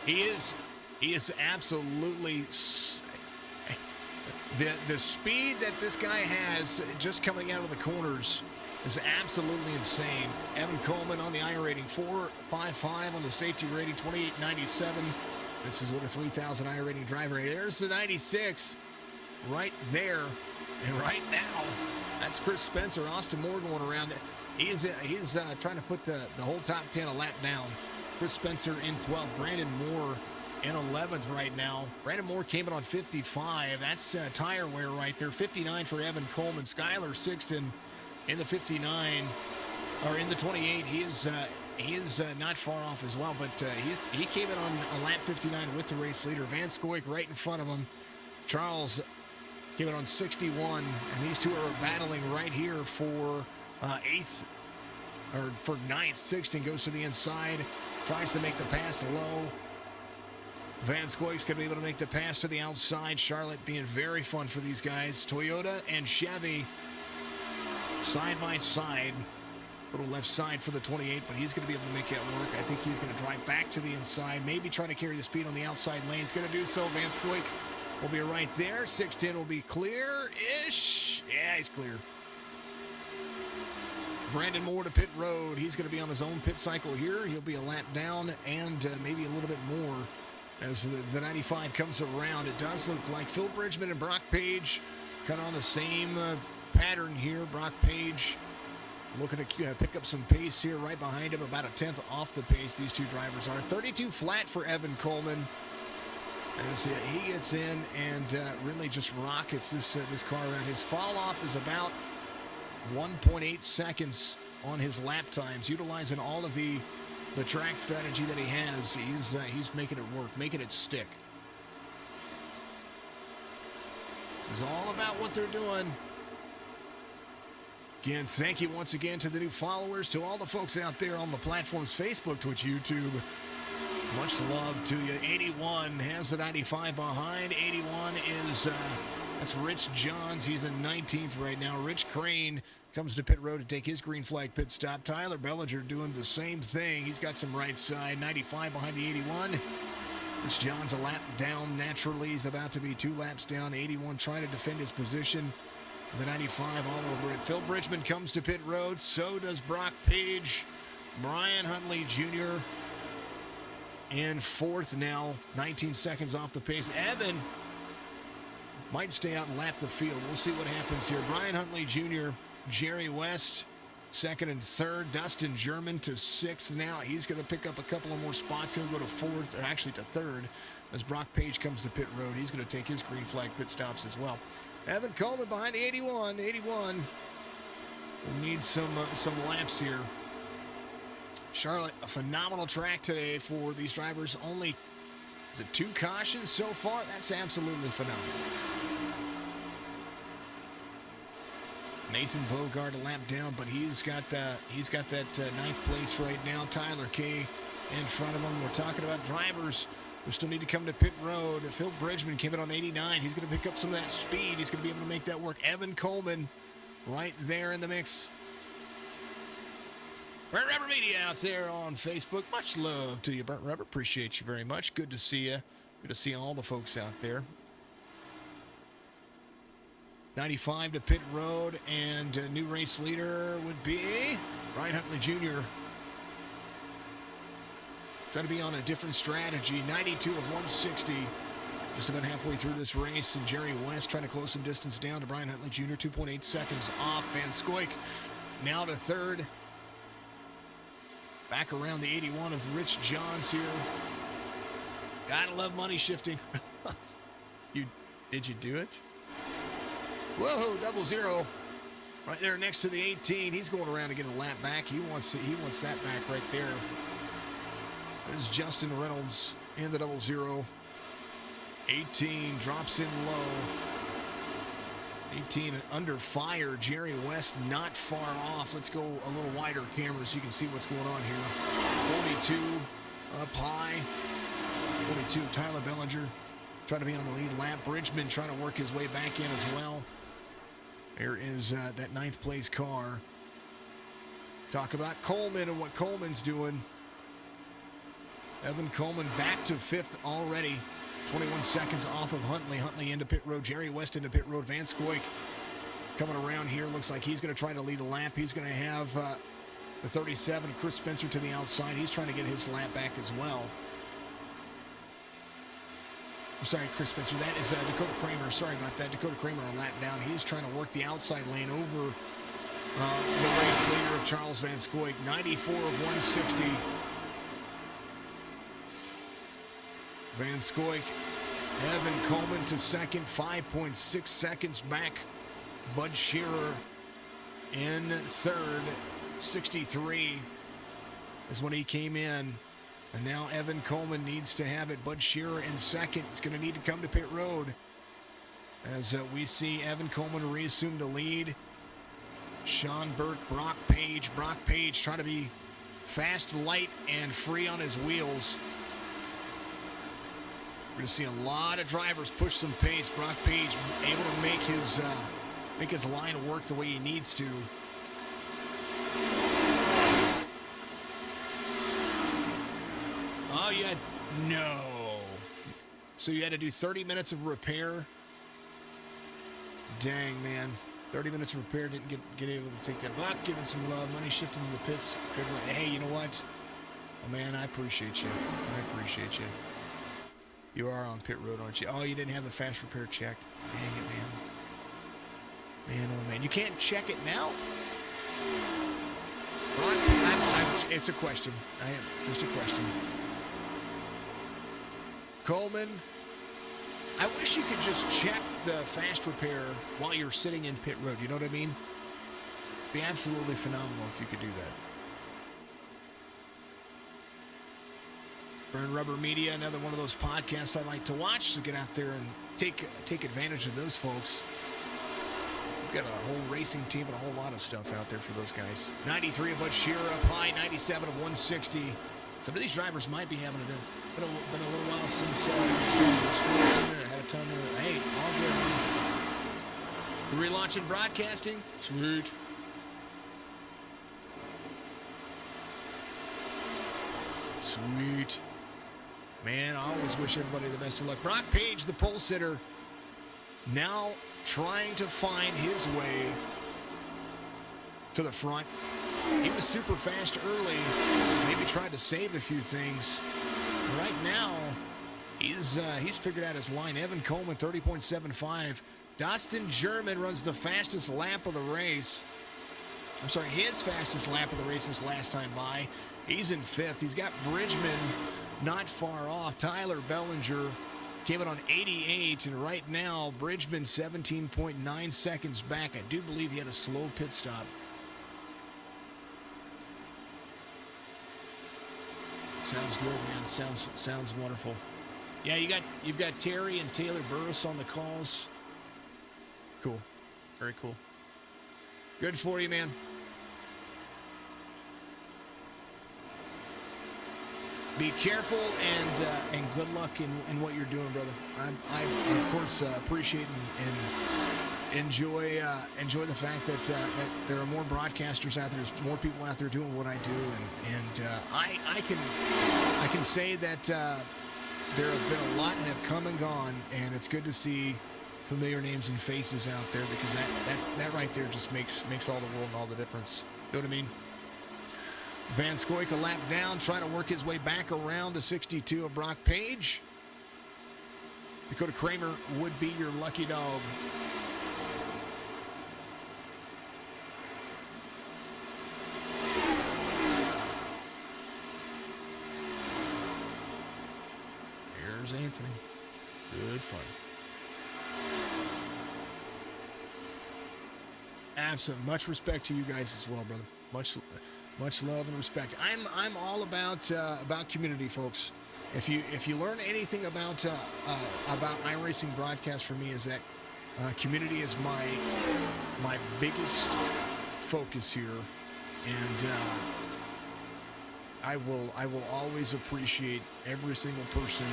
He is absolutely... The speed that this guy has just coming out of the corners is absolutely insane. Evan Coleman on the iRating 4.55 on the safety rating 28.97. This is what a 3,000 iRating driver. There's the 96 right there. And right now, that's Chris Spencer. Austin Moore going around. He is trying to put the whole top 10 a lap down. Chris Spencer in 12th. Brandon Moore in 11th right now. Brandon Moore came in on 55. That's tire wear right there. 59 for Evan Coleman. Skylar Sixton in the 59, or in the 28. He is not far off as well, but he came in on a lap 59 with the race leader. Van Scoik right in front of him. Charles came in on 61, and these two are battling right here for 8th, or for 9th. Sixton goes to the inside, tries to make the pass low. Van Scoik's going to be able to make the pass to the outside. Charlotte being very fun for these guys. Toyota and Chevy side by side. Little left side for the 28, but he's going to be able to make that work. I think he's going to drive back to the inside, maybe try to carry the speed on the outside lane. He's going to do so. Van Scoik will be right there. 610 will be clear-ish. Yeah, he's clear. Brandon Moore to pit road. He's going to be on his own pit cycle here. He'll be a lap down and maybe a little bit more as the 95 comes around. It does look like Phil Bridgman and Brock Page kind of on the same pattern here. Brock Page looking to pick up some pace here right behind him, about a 10th off the pace these two drivers are. 32 flat for Evan Coleman. As he gets in and really just rockets this car around. His fall off is about 1.8 seconds on his lap times, utilizing all of the track strategy that he has. He's making it work, making it stick. This is all about what they're doing. Again, thank you once again to the new followers, to all the folks out there on the platforms, Facebook, Twitch, YouTube. Much love to you. 81 has the 95 behind. 81 is, that's Rich Johns. He's in 19th right now. Rich Crane comes to pit road to take his green flag pit stop. Tyler Bellinger doing the same thing. He's got some right side. 95 behind the 81. Rich Johns a lap down naturally. He's about to be 2 laps down. 81 trying to defend his position. The 95 all over it. Phil Bridgman comes to pit road. So does Brock Page. Brian Huntley Jr. in 4th now. 19 seconds off the pace. Evan might stay out and lap the field. We'll see what happens here. Brian Huntley Jr., Jerry West, 2nd and 3rd. Dustin German to 6th now. He's going to pick up a couple of more spots. He'll go to 4th, or actually to 3rd, as Brock Page comes to pit road. He's going to take his green flag pit stops as well. Evan Coleman behind the 81. 81 will need some laps here. Charlotte, a phenomenal track today for these drivers. Only, is it 2 cautions so far? That's absolutely phenomenal. Nathan Bogart a lap down, but he's got that 9th place right now. Tyler Kay in front of him. We're talking about drivers who still need to come to pit road. Phil Bridgman came in on 89. He's going to pick up some of that speed. He's going to be able to make that work. Evan Coleman right there in the mix. Burnt Rubber Media out there on Facebook. Much love to you, Burnt Rubber. Appreciate you very much. Good to see you. Good to see all the folks out there. 95 to pit road, and a new race leader would be Brian Huntley Jr. Trying to be on a different strategy. 92 of 160. Just about halfway through this race, and Jerry West trying to close some distance down to Brian Huntley Jr. 2.8 seconds off. Van Scoik now to 3rd. Back around the 81 of Rich Johns here. Gotta love money shifting. Did you do it? Whoa, 00. Right there next to the 18. He's going around to get a lap back. He wants that back right there. There's Justin Reynolds in the 00. 18 drops in low. 18 under fire. Jerry West not far off. Let's go a little wider camera so you can see what's going on here. 42 up high. 42 Tyler Bellinger trying to be on the lead lap. Bridgman trying to work his way back in as well. There is that 9th place car. Talk about Coleman and what Coleman's doing. Evan Coleman back to 5th already. 21 seconds off of Huntley. Huntley into pit road. Jerry West into pit road. Van Scoik coming around here. Looks like he's going to try to lead a lap. He's going to have the 37 of Chris Spencer to the outside. He's trying to get his lap back as well. I'm sorry, Chris Spencer. That is Dakota Kramer. Sorry about that. Dakota Kramer a lap down. He's trying to work the outside lane over the race leader of Charles Van Scoik. 94 of 160. Van Scoik, Evan Coleman to second, 5.6 seconds back. Bud Shearer in third, 63 is when he came in. And now Evan Coleman needs to have it. Bud Shearer in second. It's going to need to come to pit road. As we see Evan Coleman reassume the lead. Sean Burke, Brock Page. Brock Page trying to be fast, light, and free on his wheels. We're going to see a lot of drivers push some pace. Brock Page able to make his line work the way he needs to. Oh, yeah. No. So you had to do 30 minutes of repair. Dang, man. 30 minutes of repair, didn't get able to take that. Buck giving some love. Money shifting to the pits. Good one. Hey, you know what? Oh, man, I appreciate you. I appreciate you. You are on pit road, aren't you? Oh, you didn't have the fast repair checked. Dang it, man. Man, oh, man. You can't check it now? Well, it's a question. Just a question. Coleman, I wish you could just check the fast repair while you're sitting in pit road. You know what I mean? It'd be absolutely phenomenal if you could do that. Burn Rubber Media, another one of those podcasts I like to watch, so get out there and take advantage of those folks. We've got a whole racing team and a whole lot of stuff out there for those guys. 93 of Bud Shearer up high, 97 of 160. Some of these drivers might be having been a little while since had a ton of, hey, all good. We're relaunching broadcasting. Sweet. Sweet. Man, I always wish everybody the best of luck. Brock Page, the pole sitter, now trying to find his way to the front. He was super fast early, maybe tried to save a few things. Right now, he's figured out his line. Evan Coleman, 30.75. Dustin German runs the fastest lap of the race. I'm sorry, his fastest lap of the race this last time by. He's in 5th. He's got Bridgman not far off. Tyler Bellinger came in on 88, and right now, Bridgman 17.9 seconds back. I do believe he had a slow pit stop. Sounds good, man. Sounds wonderful. Yeah, you've got Terry and Taylor Burris on the calls. Cool. Very cool. Good for you, man. Be careful and good luck in what you're doing, brother. I of course appreciate and enjoy the fact that there are more broadcasters out there. There's more people out there doing what I do, and I can say that there have been a lot that have come and gone, and it's good to see familiar names and faces out there, because that right there just makes all the world and all the difference. You know what I mean? Van Scoik a lap down, trying to work his way back around the 62 of Brock Page. Dakota Kramer would be your lucky dog. Here's Anthony. Good fun. Absolutely. Much respect to you guys as well, brother. Much love and respect. I'm all about community, folks. If you learn anything about iRacing broadcast for me, is that community is my biggest focus here, and I will always appreciate every single person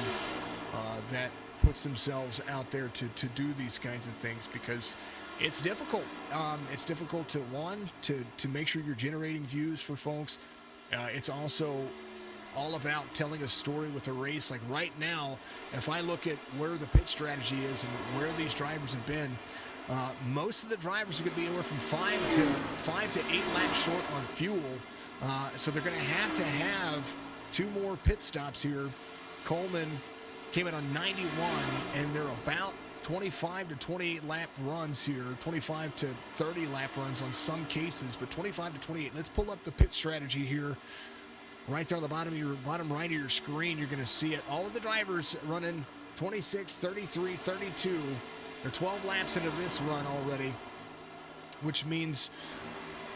that puts themselves out there to do these kinds of things, because it's difficult. It's difficult to make sure you're generating views for folks. It's also all about telling a story with a race. Like right now, if I look at where the pit strategy is and where these drivers have been, most of the drivers are going to be anywhere from 5 to 8 laps short on fuel. So they're going to have 2 more pit stops here. Coleman came in on 91, and they're about 25 to 28 lap runs here, 25 to 30 lap runs on some cases, but 25 to 28. Let's pull up the pit strategy here. Right there on the bottom right of your screen, you're going to see it. All of the drivers running 26, 33, 32. They're 12 laps into this run already, which means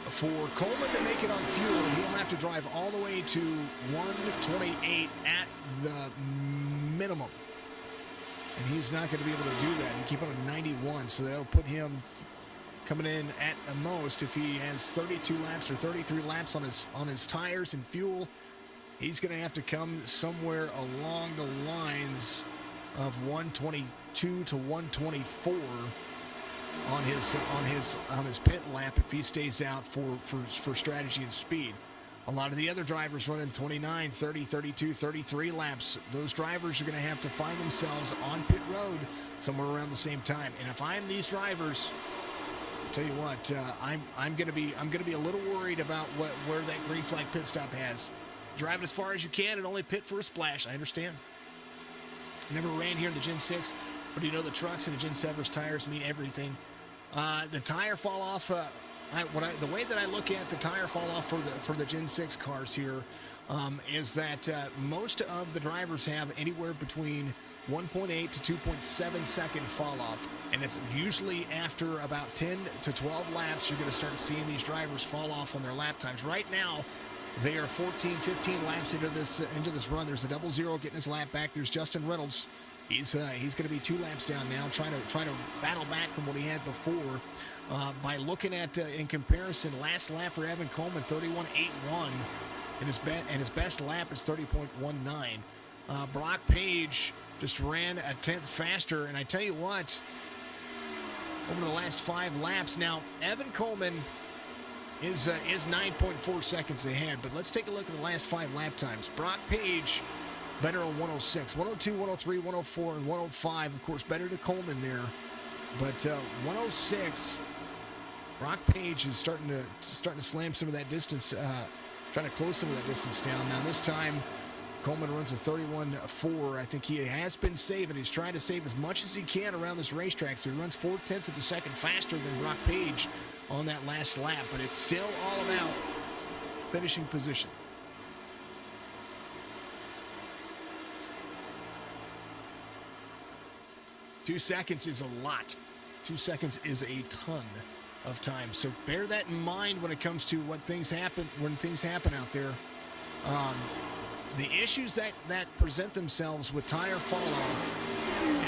for Coleman to make it on fuel, he'll have to drive all the way to 128 at the minimum. And he's not going to be able to do that. He keep on a 91, so that'll put him coming in at the most. If he has 32 laps or 33 laps on his tires and fuel, he's going to have to come somewhere along the lines of 122 to 124 on his pit lap if he stays out for strategy and speed. A lot of the other drivers running 29, 30, 32, 33 laps. Those drivers are going to have to find themselves on pit road somewhere around the same time. And if I'm these drivers, I'll tell you what, I'm going to be a little worried about where that green flag pit stop has. Drive it as far as you can and only pit for a splash. I understand. Never ran here in the Gen 6, but you know the trucks and the Gen 7's tires mean everything. The tire fall off. The way that I look at the tire fall off for the Gen 6 cars here is that most of the drivers have anywhere between 1.8 to 2.7 second fall off, and it's usually after about 10 to 12 laps you're going to start seeing these drivers fall off on their lap times. Right now, they are 14, 15 laps into this run. There's a 00 getting his lap back. There's Justin Reynolds. He's going to be 2 laps down now, trying to battle back from what he had before. By looking at in comparison, last lap for Evan Coleman, 31.81, and his best lap is 30.19. Brock Page just ran a 10th faster, and I tell you what, over the last 5 laps now, Evan Coleman is 9.4 seconds ahead. But let's take a look at the last 5 lap times. Brock Page better on 106, 102, 103, 104, and 105. Of course, better to Coleman there. But 106, Brock Page is starting to slam some of that distance, trying to close some of that distance down. Now this time, Coleman runs a 31.4. I think he has been saving. He's trying to save as much as he can around this racetrack. So he runs 0.4 of a second faster than Brock Page on that last lap. But it's still all about finishing position. Two seconds is a lot. 2 seconds is a ton of time. So bear that in mind when it comes to when things happen out there. The issues that present themselves with tire fall off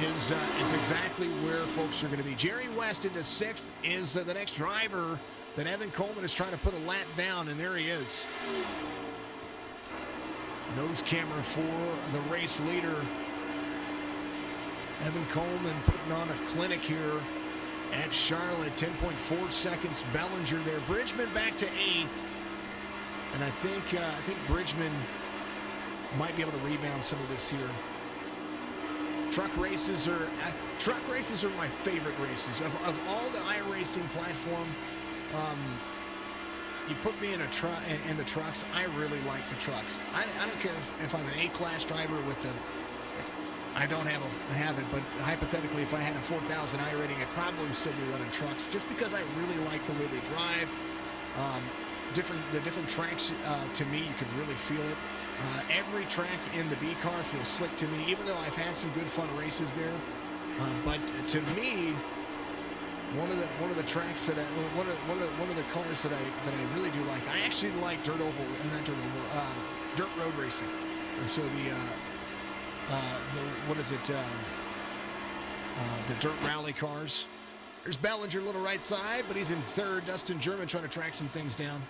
is exactly where folks are going to be. Jerry West into 6th is the next driver that Evan Coleman is trying to put a lap down, and there he is. Nose camera for the race leader. Evan Coleman putting on a clinic here at Charlotte. 10.4 seconds. Bellinger there. Bridgman back to 8th. And I think Bridgman might be able to rebound some of this here. Truck races are my favorite races. Of all the iRacing platform, you put me in the trucks, I really like the trucks. I don't care if I'm an A-class driver with the... I don't have it, but hypothetically, if I had a 4,000 iRating, I'd probably still be running trucks, just because I really like the way they drive. The different tracks, to me, you can really feel it. Every track in the B car feels slick to me, even though I've had some good fun races there. But to me, one of the tracks that one of the cars that I really do like. I actually like dirt road racing. And so the dirt rally cars. There's Bellinger, little right side, but he's in third. Dustin German trying to track some things down.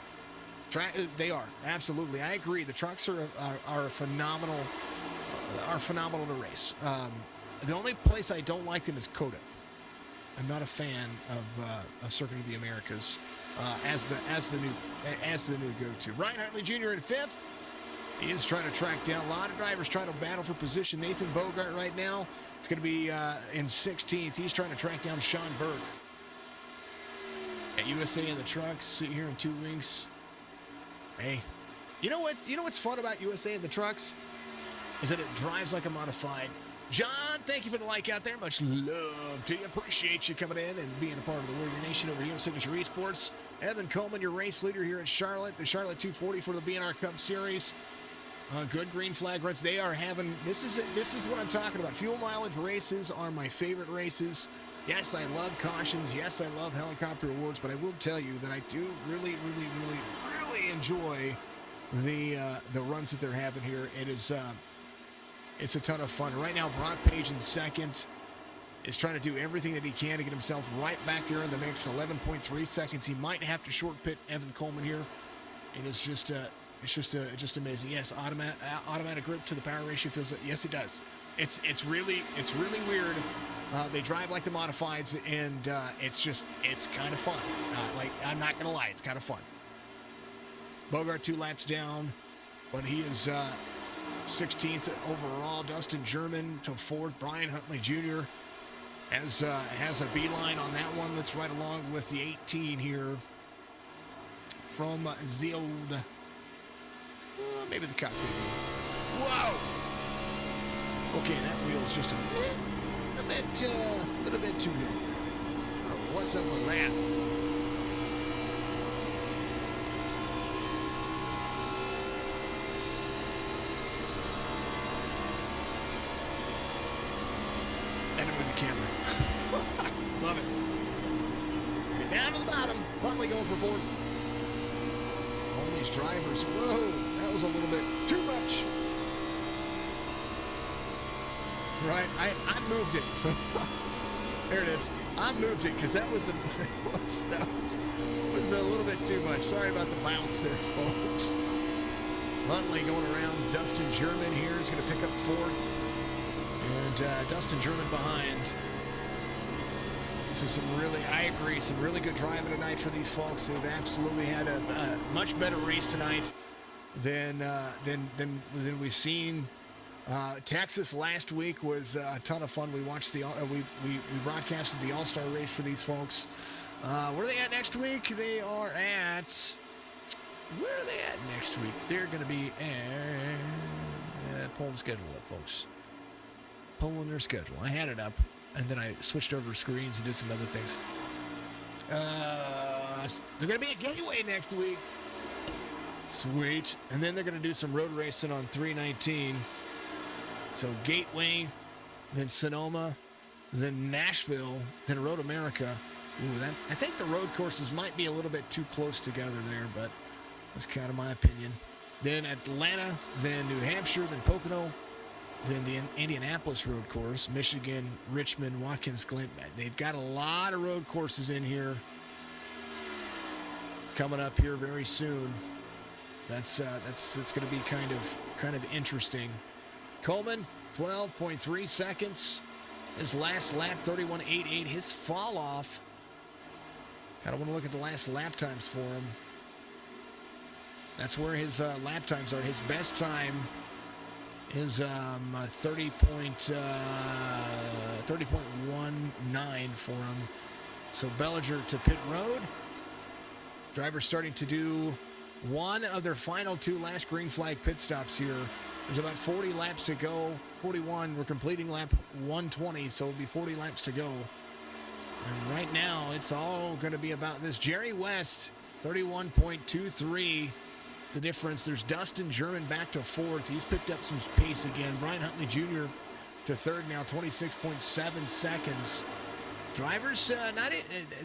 They are, absolutely. I agree. The trucks are phenomenal. Are phenomenal to race. The only place I don't like them is COTA. I'm not a fan of Circuit of the Americas as the new go-to. Ryan Hartley Jr. in fifth. He is trying to track down a lot of drivers trying to battle for position. Nathan Bogart right now is going to be in 16th. He's trying to track down Sean Berg. At USA in the trucks, see here in 2 weeks. Hey, you know what? You know what's fun about USA in the trucks is that it drives like a modified. John, thank you for the like out there. Much love to you. Appreciate you coming in and being a part of the Warrior Nation over here at Signature Esports. Evan Coleman, your race leader here at Charlotte. The Charlotte 240 for the BNR Cup Series. Good green flag runs. They are having, this is what I'm talking about. Fuel mileage races are my favorite races. Yes, I love cautions. Yes, I love helicopter awards, but I will tell you that I do really enjoy the runs that they're having here. It is, it's a ton of fun. Right now, Brock Page in second is trying to do everything that he can to get himself right back there in the mix. 11.3 seconds. He might have to short pit Evan Coleman here, and it's just amazing. Yes, automatic grip to the power ratio feels like, yes, it does. It's really weird. They drive like the modifieds, and it's kind of fun. Like, I'm not gonna lie, it's kind of fun. Bogart 2 laps down, but he is 16th overall. Dustin German to 4th. Brian Huntley Jr. has a beeline on that one. Let's ride along with the 18 here from the old, maybe the cockpit. Whoa! Okay, that wheel's just a little bit too low. What's up with that? Camera. Love it. And down to the bottom. Huntley going for 4th. All these drivers. Whoa, that was a little bit too much. Right, I moved it. There it is. I moved it because that was a little bit too much. Sorry about the bounce there, folks. Huntley going around. Dustin German here is going to pick up 4th. And Dustin German behind. This is I agree, some really good driving tonight for these folks. They've absolutely had a much better race tonight than we've seen. Texas last week was a ton of fun. We watched we broadcasted the All-Star race for these folks. Where are they at next week? They are at, where are they at next week? They're going to be at, pulling the schedule up, folks. Pulling their schedule. I had it up, and then I switched over screens and did some other things. They're going to be at Gateway next week. Sweet. And then they're going to do some road racing on 319. So Gateway, then Sonoma, then Nashville, then Road America. Ooh, I think the road courses might be a little bit too close together there, but that's kind of my opinion. Then Atlanta, then New Hampshire, then Pocono. Then the Indianapolis road course, Michigan, Richmond, Watkins Glen. They've got a lot of road courses in here coming up here very soon. It's going to be kind of interesting. Coleman, 12.3 seconds. His last lap, 31.88. His fall off. Kind of want to look at the last lap times for him. That's where his lap times are. His best time is 30.19 for him. So Bellinger to pit road. Drivers starting to do one of their final 2 last green flag pit stops here. There's about 40 laps to go. 41. We're completing lap 120, so it'll be 40 laps to go. And right now, it's all going to be about this. Jerry West, 31.23. The difference. There's Dustin German back to 4th. He's picked up some pace again. Brian Huntley Jr. to 3rd now, 26.7 seconds. Drivers,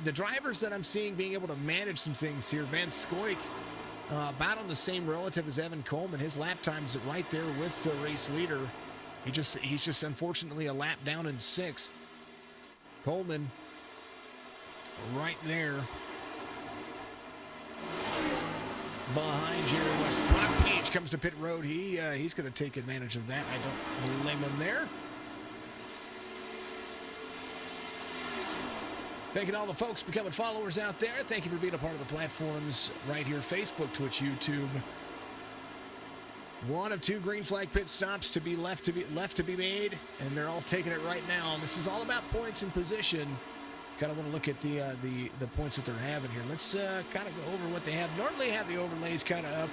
the drivers that I'm seeing being able to manage some things here. Van Scoik, about on the same relative as Evan Coleman. His lap time's right there with the race leader. He's just unfortunately a lap down in 6th. Coleman right there behind Jerry West. Brock Page comes to pit road. He's going to take advantage of that. I don't blame him there. Thanking all the folks becoming followers out there. Thank you for being a part of the platforms right here. Facebook, Twitch, YouTube. One of 2 green flag pit stops to be left to be made, and they're all taking it right now. This is all about points and position. Kind of want to look at the points that they're having here. Let's kind of go over what they have. Normally I have the overlays kind of up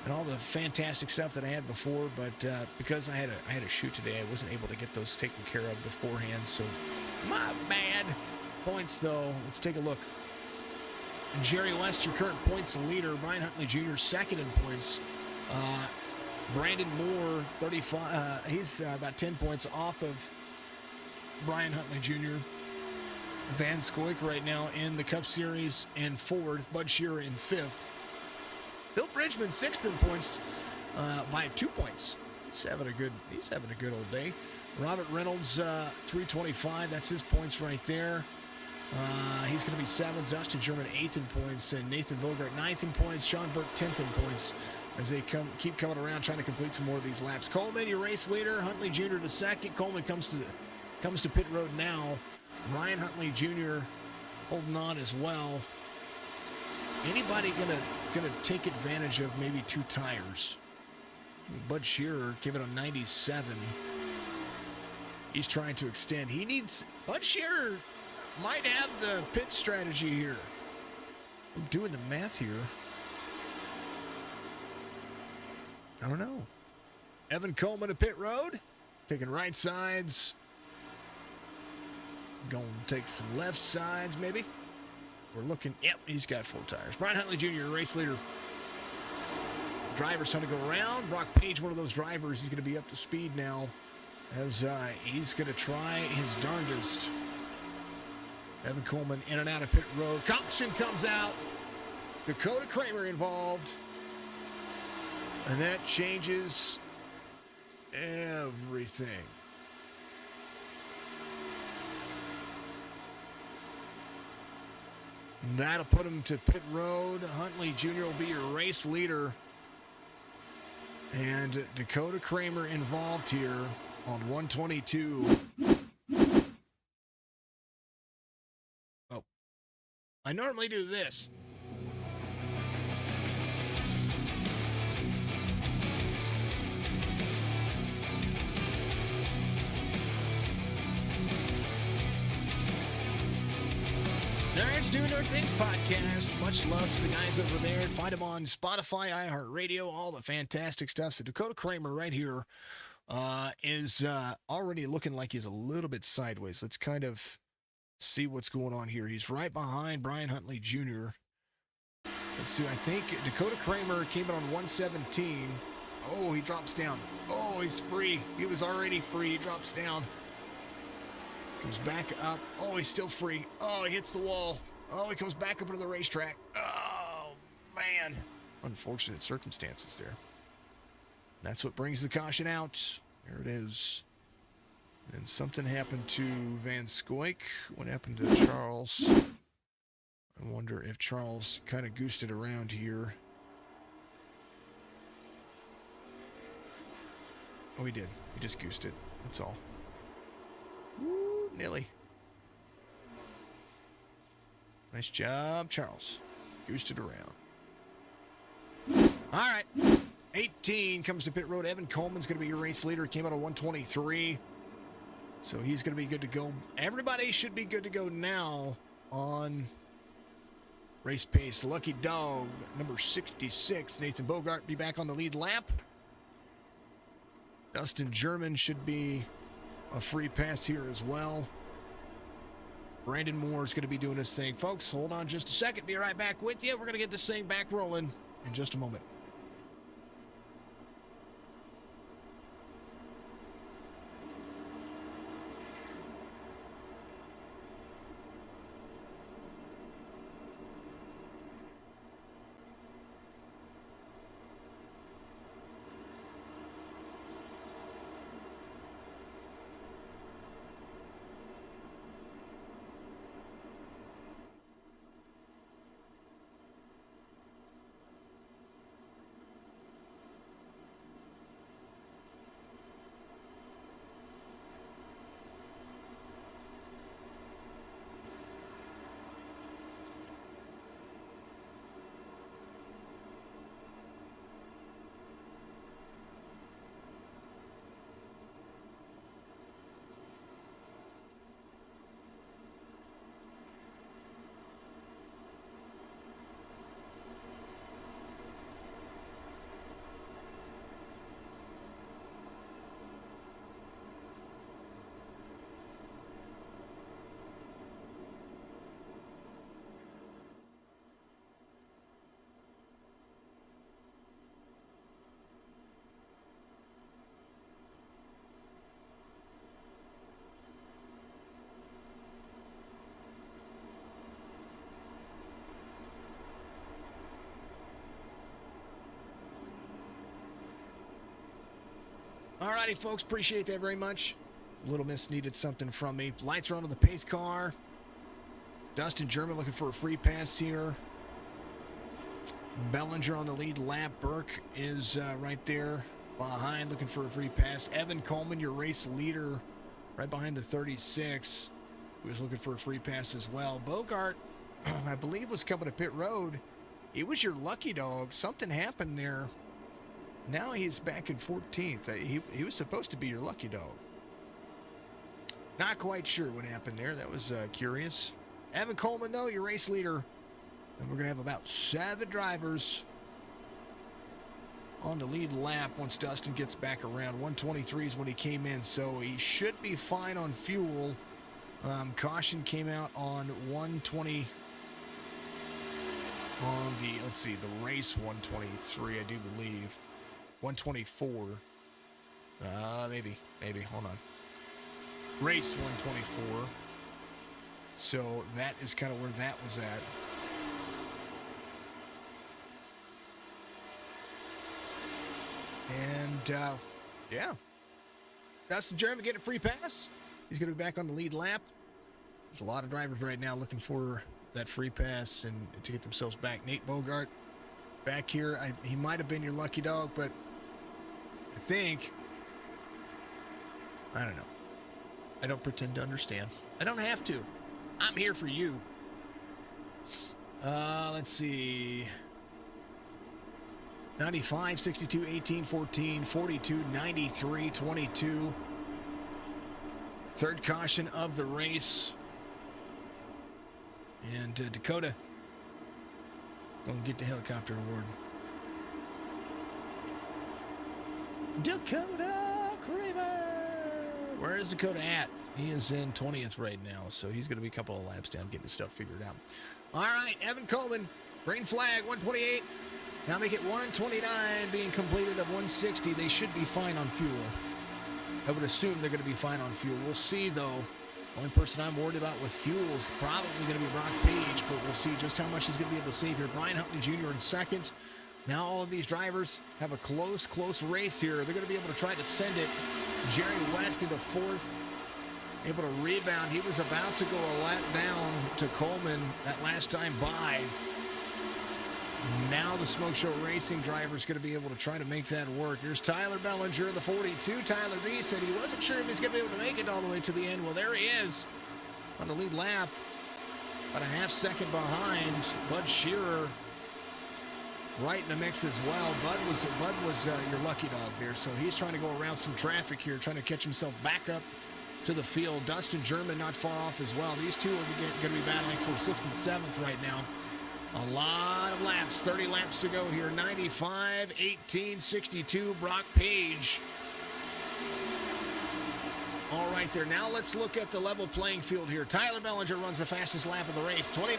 and all the fantastic stuff that I had before, but because I had a shoot today, I wasn't able to get those taken care of beforehand. So my bad. Points though, let's take a look. Jerry West, your current points leader. Brian Huntley Jr. second in points. Brandon Moore, 35. He's about 10 points off of Brian Huntley Jr. Van Scoik right now in the Cup Series in 4th. Bud Shearer in 5th. Bill Bridgman 6th in points by 2 points. He's having a good old day. Robert Reynolds 325. That's his points right there. He's going to be 7th. Dustin German 8th in points, and Nathan Bogart 9th in points. Sean Burke 10th in points as they keep coming around trying to complete some more of these laps. Coleman, your race leader. Huntley Jr. to 2nd. Coleman comes to pit road now. Ryan Huntley Jr. holding on as well. Anybody gonna take advantage of maybe 2 tires? Bud Shearer came in on 97. He's trying to extend. Bud Shearer might have the pit strategy here. I'm doing the math here. I don't know. Evan Coleman to pit road. Taking right sides. Going to take some left sides, maybe. We're looking. Yep, he's got 4 tires. Brian Huntley Jr., race leader. Drivers trying to go around. Brock Page, one of those drivers. He's going to be up to speed now as he's going to try his darndest. Evan Coleman in and out of pit road. Caution comes out. Dakota Kramer involved. And that changes everything. That'll put him to pit road. Huntley Jr. will be your race leader. And Dakota Kramer involved here on 122. Oh. I normally do this. Nerds Doing Nerd Things podcast. Much love to the guys over there. Find them on Spotify, iHeartRadio, all the fantastic stuff. So Dakota Kramer right here is already looking like he's a little bit sideways. Let's kind of see what's going on here. He's right behind Brian Huntley Jr. Let's see. I think Dakota Kramer came in on 117. Oh, he drops down. Oh, he's free. He was already free. He drops down. Comes back up. Oh, he's still free. Oh, he hits the wall. Oh, he comes back up into the racetrack. Oh, man. Unfortunate circumstances there. That's what brings the caution out. There it is. And something happened to Van Scoik. What happened to Charles? I wonder if Charles kind of goosed it around here. Oh, he did. He just goosed it. That's all. Woo, Nilly. Nice job, Charles. Goosed it around. All right. 18 comes to pit road. Evan Coleman's going to be your race leader. He came out of 123. So he's going to be good to go. Everybody should be good to go now on race pace. Lucky Dog, number 66. Nathan Bogart be back on the lead lap. Dustin German should be a free pass here as well. Brandon Moore is going to be doing his thing. Folks, hold on just a second. Be right back with you. We're going to get this thing back rolling in just a moment. All righty, folks. Appreciate that very much. Little Miss needed something from me. Lights are on to the pace car. Dustin German looking for a free pass here. Bellinger on the lead lap. Burke is right there behind looking for a free pass. Evan Coleman, your race leader, right behind the 36, who is looking for a free pass as well. Bogart, I believe, was coming to pit road. He was your lucky dog. Something happened there. Now he's back in 14th. He was supposed to be your lucky dog. Not quite sure what happened there. That was curious. Evan Coleman, though, your race leader. And we're going to have about 7 drivers on the lead lap once Dustin gets back around. 123 is when he came in, so he should be fine on fuel. Caution came out on 120 on the, let's see, the race 123, I do believe. 124. Maybe. Hold on. Race 124. So that is kind of where that was at. And, yeah. Dustin German getting a free pass. He's going to be back on the lead lap. There's a lot of drivers right now looking for that free pass and to get themselves back. Nate Bogart back here. He might have been your lucky dog, but I think, I don't know. I don't pretend to understand. I don't have to. I'm here for you. Let's see. 95, 62, 18, 14, 42, 93, 22. Third caution of the race. And Dakota going to get the helicopter award. Dakota Kramer! Where is Dakota at? He is in 20th right now, so he's going to be a couple of laps down getting his stuff figured out. All right, Evan Coleman, green flag, 128. Now make it 129, being completed of 160. They should be fine on fuel. I would assume they're going to be fine on fuel. We'll see, though. Only person I'm worried about with fuel is probably going to be Brock Page, but we'll see just how much he's going to be able to save here. Brian Huntley Jr. in second. Now all of these drivers have a close race here. They're going to be able to try to send it. Jerry West into fourth. Able to rebound. He was about to go a lap down to Coleman that last time by. Now the Smoke Show Racing driver is going to be able to try to make that work. There's Tyler Bellinger, the 42. Tyler B said he wasn't sure if he's going to be able to make it all the way to the end. Well, there he is on the lead lap. About a half second behind. Bud Shearer right in the mix as well. Bud was your lucky dog there, so he's trying to go around some traffic here, trying to catch himself back up to the field. Dustin German not far off as well. These two are going to be battling for 6th and 7th right now. A lot of laps, 30 laps to go here. 95, 18, 62, Brock Page. All right there. Now let's look at the level playing field here. Tyler Bellinger runs the fastest lap of the race, 29.999.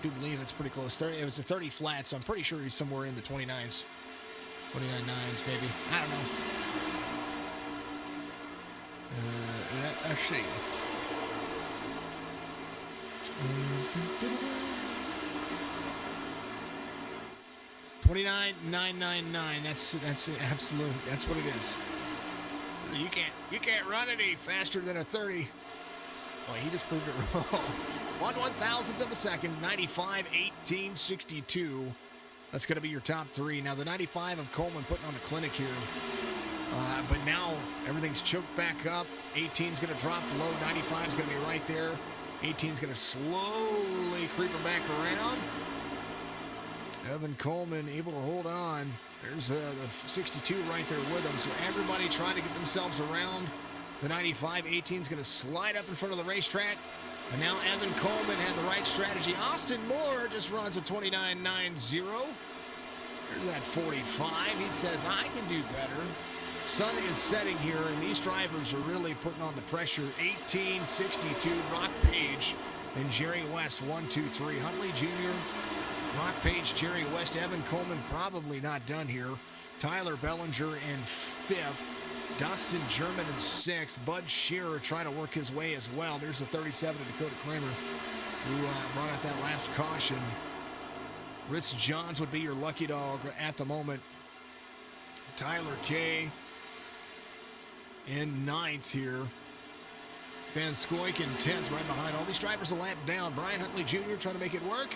I do believe it's pretty close. It was a 30 flat, so I'm pretty sure he's somewhere in the 29s. 29.9s, maybe. I don't know. Let's see. 29.999. That's absolute. That's what it is. You can't run any faster than a 30. Well, he just proved it wrong. 1/1000th of a second. 95, 18, 62. That's going to be your top three. Now the 95 of Coleman putting on a clinic here. But now everything's choked back up. 18 is going to drop low. 95 is going to be right there. 18 is going to slowly creep her back around. Evan Coleman able to hold on. There's the 62 right there with him. So everybody trying to get themselves around the 95. 18 is going to slide up in front of the racetrack. And now Evan Coleman had the right strategy. Austin Moore just runs a 29.90. There's that 45. He says, I can do better. Sun is setting here, and these drivers are really putting on the pressure. 18, 62, Brock Page and Jerry West, 1, 2, 3. Huntley Jr., Brock Page, Jerry West, Evan Coleman probably not done here. Tyler Bellinger in 5th. Dustin German in 6th. Bud Shearer trying to work his way as well. There's the 37 of Dakota Kramer, who brought out that last caution. Ritz Johns would be your lucky dog at the moment. Tyler Kay in 9th here. Van Scoyk in 10th, right behind. All these drivers a lap down. Brian Huntley Jr. trying to make it work.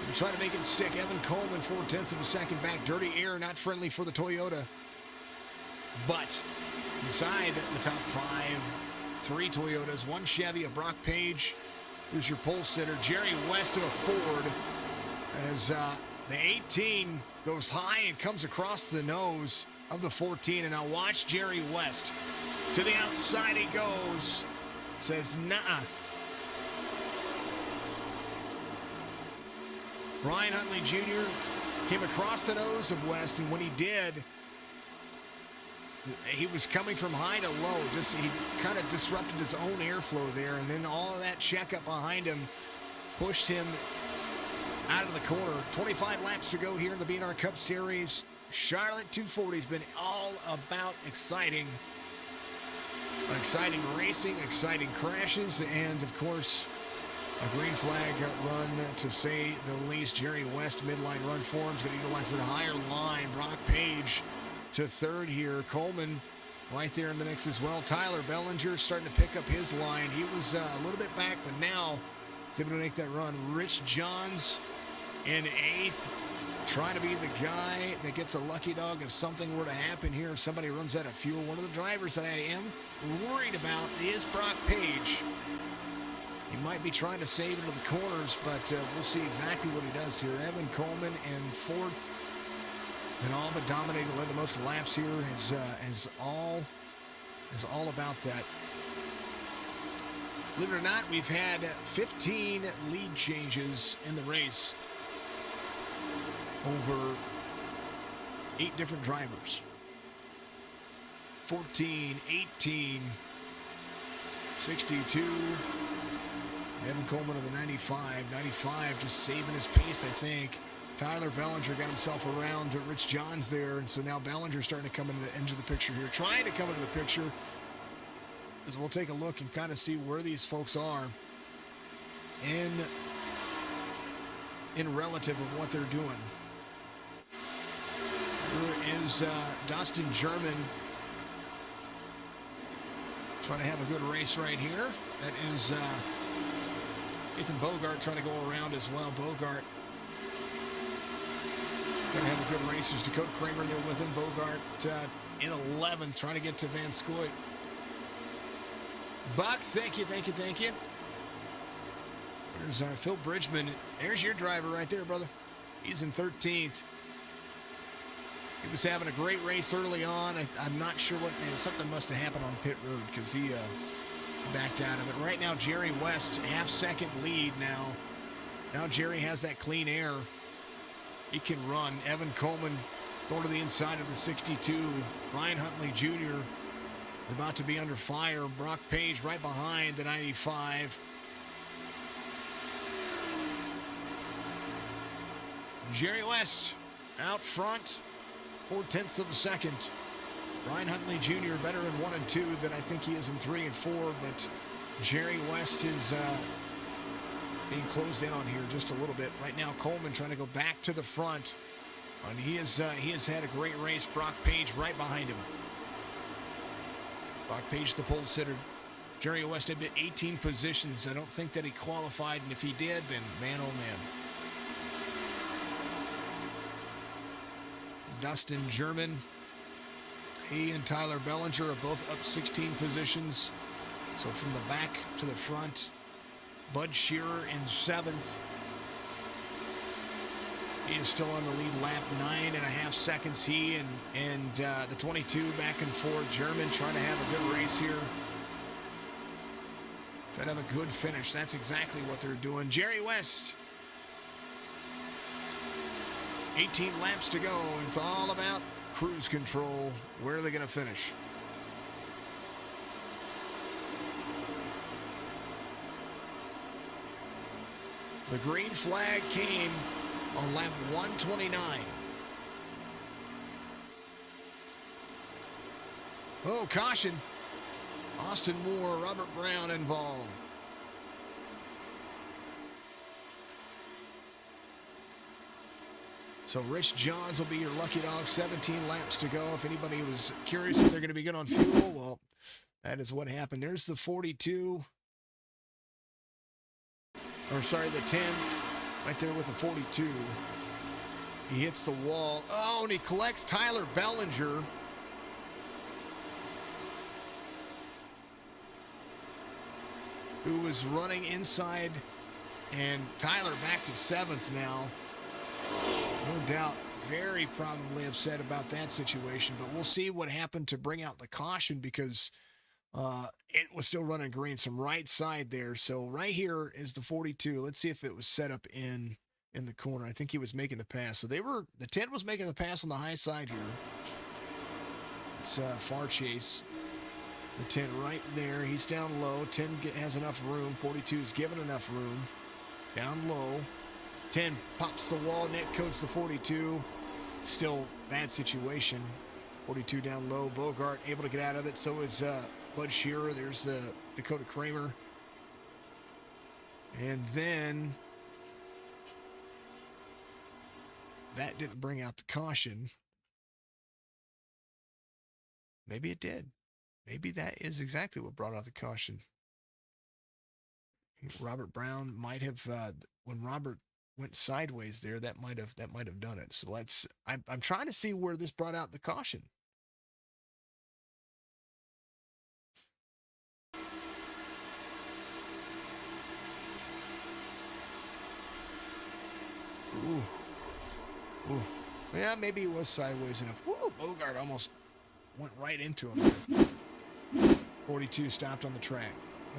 And trying to make it stick. Evan Coleman, 4/10 of a second back. Dirty air, not friendly for the Toyota. But inside the top 5, 3 Toyotas, 1 Chevy, a Brock Page. Here's your pole sitter, Jerry West of a Ford. As the 18 goes high and comes across the nose of the 14. And now watch Jerry West. To the outside he goes. Says, nah. Brian Huntley Jr. came across the nose of West, and when he did, he was coming from high to low. He kind of disrupted his own airflow there, and then all of that checkup behind him pushed him out of the corner. 25 laps to go here in the BNR Cup Series. Charlotte 240 has been all about exciting racing, exciting crashes, and of course, a green flag run to say the least. Jerry West midline run for him is going to utilize the higher line. Brock Page to 3rd here. Coleman right there in the mix as well. Tyler Bellinger starting to pick up his line. He was a little bit back, but now he's able to make that run. Rich Johns in 8th. Trying to be the guy that gets a lucky dog if something were to happen here, if somebody runs out of fuel. One of the drivers that I am worried about is Brock Page. He might be trying to save into the corners, but we'll see exactly what he does here. Evan Coleman in 4th. Been all but dominated, led the most laps here. Is all about that. Believe it or not, we've had 15 lead changes in the race over 8 different drivers. 14, 18, 62. And Evan Coleman of the 95. 95 just saving his pace, I think. Tyler Bellinger got himself around to Rich Johns there, and so now Bellinger's starting to come into the picture here. Trying to come into the picture. As we'll take a look and kind of see where these folks are in relative of what they're doing. Here is Dustin German trying to have a good race right here. That is Ethan Bogart trying to go around as well. Bogart going to have a good race. There's Dakota Kramer there with him. Bogart in 11th trying to get to Van Scoyk. Buck, thank you. There's Phil Bridgman. There's your driver right there, brother. He's in 13th. He was having a great race early on. I'm not sure what, something must have happened on pit road because he backed out of it. Right now, Jerry West, half-second lead now. Now Jerry has that clean air. He can run. Evan Coleman going to the inside of the 62. Ryan Huntley Jr. is about to be under fire. Brock Page right behind the 95. Jerry West out front, 4/10 of a second. Ryan Huntley Jr. better in 1 and 2 than I think he is in 3 and 4, but Jerry West is being closed in on here just a little bit. Right now, Coleman trying to go back to the front, and he has had a great race. Brock Page right behind him. Brock Page, the pole sitter. Jerry West had been 18 positions. I don't think that he qualified, and if he did, then man, oh man. Dustin German, he and Tyler Bellinger are both up 16 positions. So from the back to the front, Bud Shearer in 7th. He is still on the lead lap, 9.5 seconds. He and the 22 back and forth. German trying to have a good race here. Trying to have a good finish. That's exactly what they're doing. Jerry West, 18 laps to go. It's all about cruise control. Where are they going to finish? The green flag came on lap 129. Oh, caution. Austin Moore, Robert Brown involved. So Rich Johns will be your lucky dog. 17 laps to go. If anybody was curious if they're going to be good on fuel, well, that is what happened. There's the 42. Or sorry, the 10. Right there with the 42. He hits the wall. Oh, and he collects Tyler Bellinger. Who was running inside. And Tyler back to 7th now. No doubt, very probably upset about that situation. But we'll see what happened to bring out the caution because it was still running green. Some right side there. So right here is the 42. Let's see if it was set up in the corner. I think he was making the pass. So the 10 was making the pass on the high side here. It's far chase. The 10 right there. He's down low. 10 has enough room. 42 is given enough room. Down low. 10 pops the wall. Net coats the 42. Still bad situation. 42 down low. Bogart able to get out of it. So is Bud Shearer. There's the Dakota Kramer. And then that didn't bring out the caution. Maybe it did. Maybe that is exactly what brought out the caution. Robert Brown might have, when Robert went sideways there, that might have done it. So I'm trying to see where this brought out the caution. Ooh. Ooh. Yeah, maybe it was sideways enough. Woo, Bogart almost went right into him. 42 stopped on the track.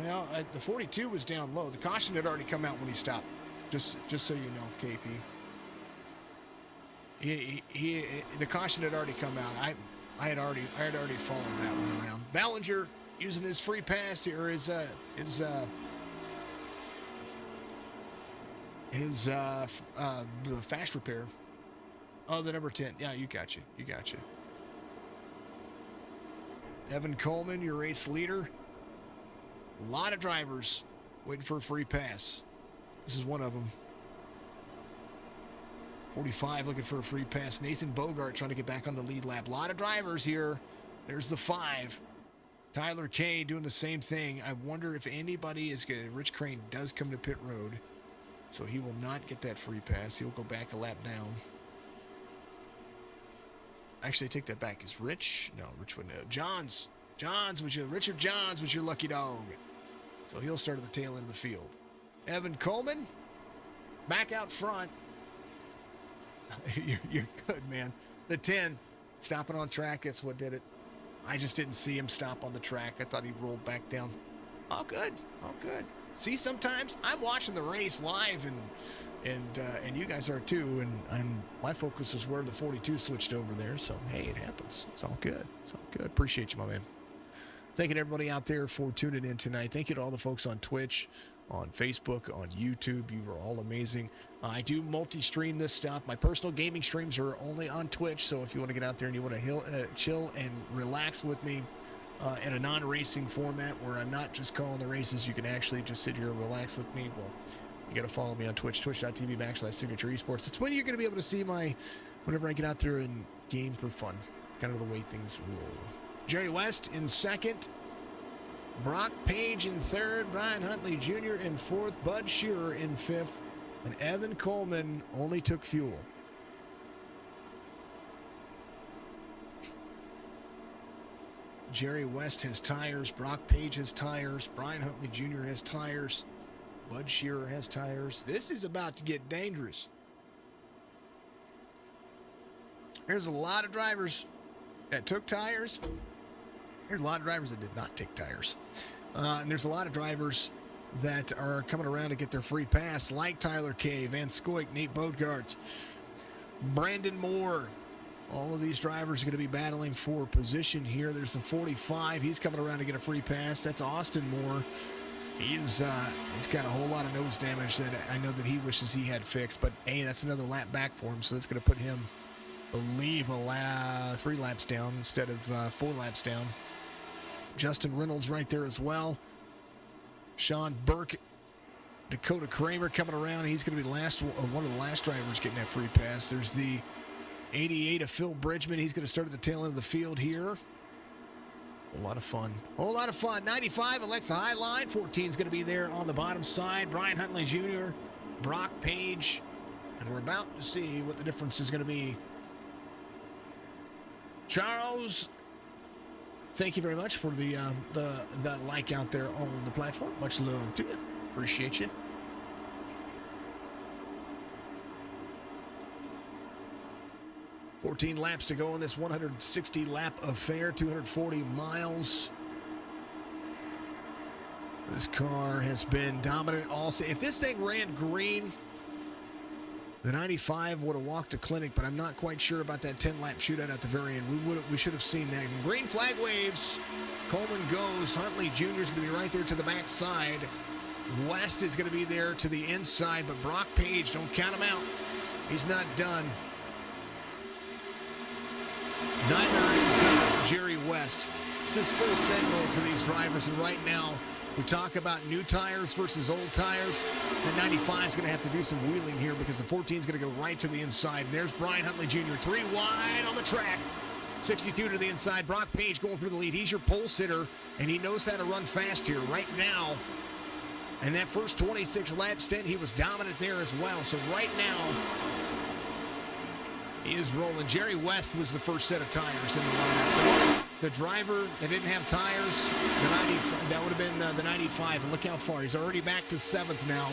Well, the 42 was down low. The caution had already come out when he stopped. Just so you know, KP. The caution had already come out. I had already followed that one around. Bellinger using his free pass here, his fast repair. Oh, the number 10. Yeah, you got you. Evan Coleman, your race leader. A lot of drivers waiting for a free pass. This is one of them. 45 looking for a free pass. Nathan Bogart trying to get back on the lead lap. A lot of drivers here. There's the 5. Tyler K doing the same thing. I wonder if anybody is going to... Rich Crane does come to pit road. So he will not get that free pass. He'll go back a lap down. Actually, I take that back. Is Rich? No, Rich wouldn't know. Richard Johns was your lucky dog. So he'll start at the tail end of the field. Evan Coleman, back out front. You're good, man. The 10, stopping on track. That's what did it. I just didn't see him stop on the track. I thought he rolled back down. All good. See, sometimes I'm watching the race live, and you guys are too. And my focus is where the 42 switched over there. So hey, it happens. It's all good. Appreciate you, my man. Thanking everybody out there for tuning in tonight. Thank you to all the folks on Twitch, on Facebook, on YouTube. You are all amazing. I do multi-stream this stuff. My personal gaming streams are only on Twitch, so if you want to get out there and you want to chill and relax with me in a non-racing format where I'm not just calling the races, you can actually just sit here and relax with me. Well, you got to follow me on Twitch, twitch.tv/Signature Esports. That's when you're going to be able to see whenever I get out there and game for fun. Kind of the way things roll. Jerry West in second. Brock Page in third. Brian Huntley Jr. in fourth. Bud Shearer in fifth. And Evan Coleman only took fuel. Jerry West has tires. Brock Page has tires. Brian Huntley Jr. has tires. Bud Shearer has tires. This is about to get dangerous. There's a lot of drivers that took tires. There's a lot of drivers that did not take tires. And there's a lot of drivers that are coming around to get their free pass, like Tyler K, Van Scoik, Nate Bodegart, Brandon Moore. All of these drivers are going to be battling for position here. There's the 45. He's coming around to get a free pass. That's Austin Moore. He's got a whole lot of nose damage that I know that he wishes he had fixed. But, hey, that's another lap back for him, so that's going to put him, I believe, 3 laps down instead of 4 laps down. Justin Reynolds right there as well. Sean Burke Dakota Kramer coming around. He's going to be one of the last drivers getting that free pass. There's the 88 of Phil Bridgman. He's going to start at the tail end of the field here. A lot of fun. 95, Alexa High Line. 14 is going to be there on the bottom side. Brian Huntley Jr., Brock Page. And we're about to see what the difference is going to be. Charles, thank you very much for the like out there on the platform. Much love to you. Appreciate you. $14 laps to go in this 160 lap affair, 240 miles. This car has been dominant all season. If this thing ran green, the 95 would have walked to clinic, but I'm not quite sure about that 10-lap shootout at the very end. We should have seen that. Green flag waves. Coleman goes. Huntley Jr. is going to be right there to the back side. West is going to be there to the inside, but Brock Page, don't count him out. He's not done. Neither is Jerry West. This is full send mode for these drivers, and right now we talk about new tires versus old tires. The 95 is going to have to do some wheeling here because the 14 is going to go right to the inside. And there's Brian Huntley Jr., 3 wide on the track. 62 to the inside. Brock Page going for the lead. He's your pole sitter, and he knows how to run fast here right now. And that first 26 lap stint, he was dominant there as well. So right now, he is rolling. Jerry West was the first set of tires in the lineup. The driver that didn't have tires, that would have been the 95. And look how far. He's already back to 7th now.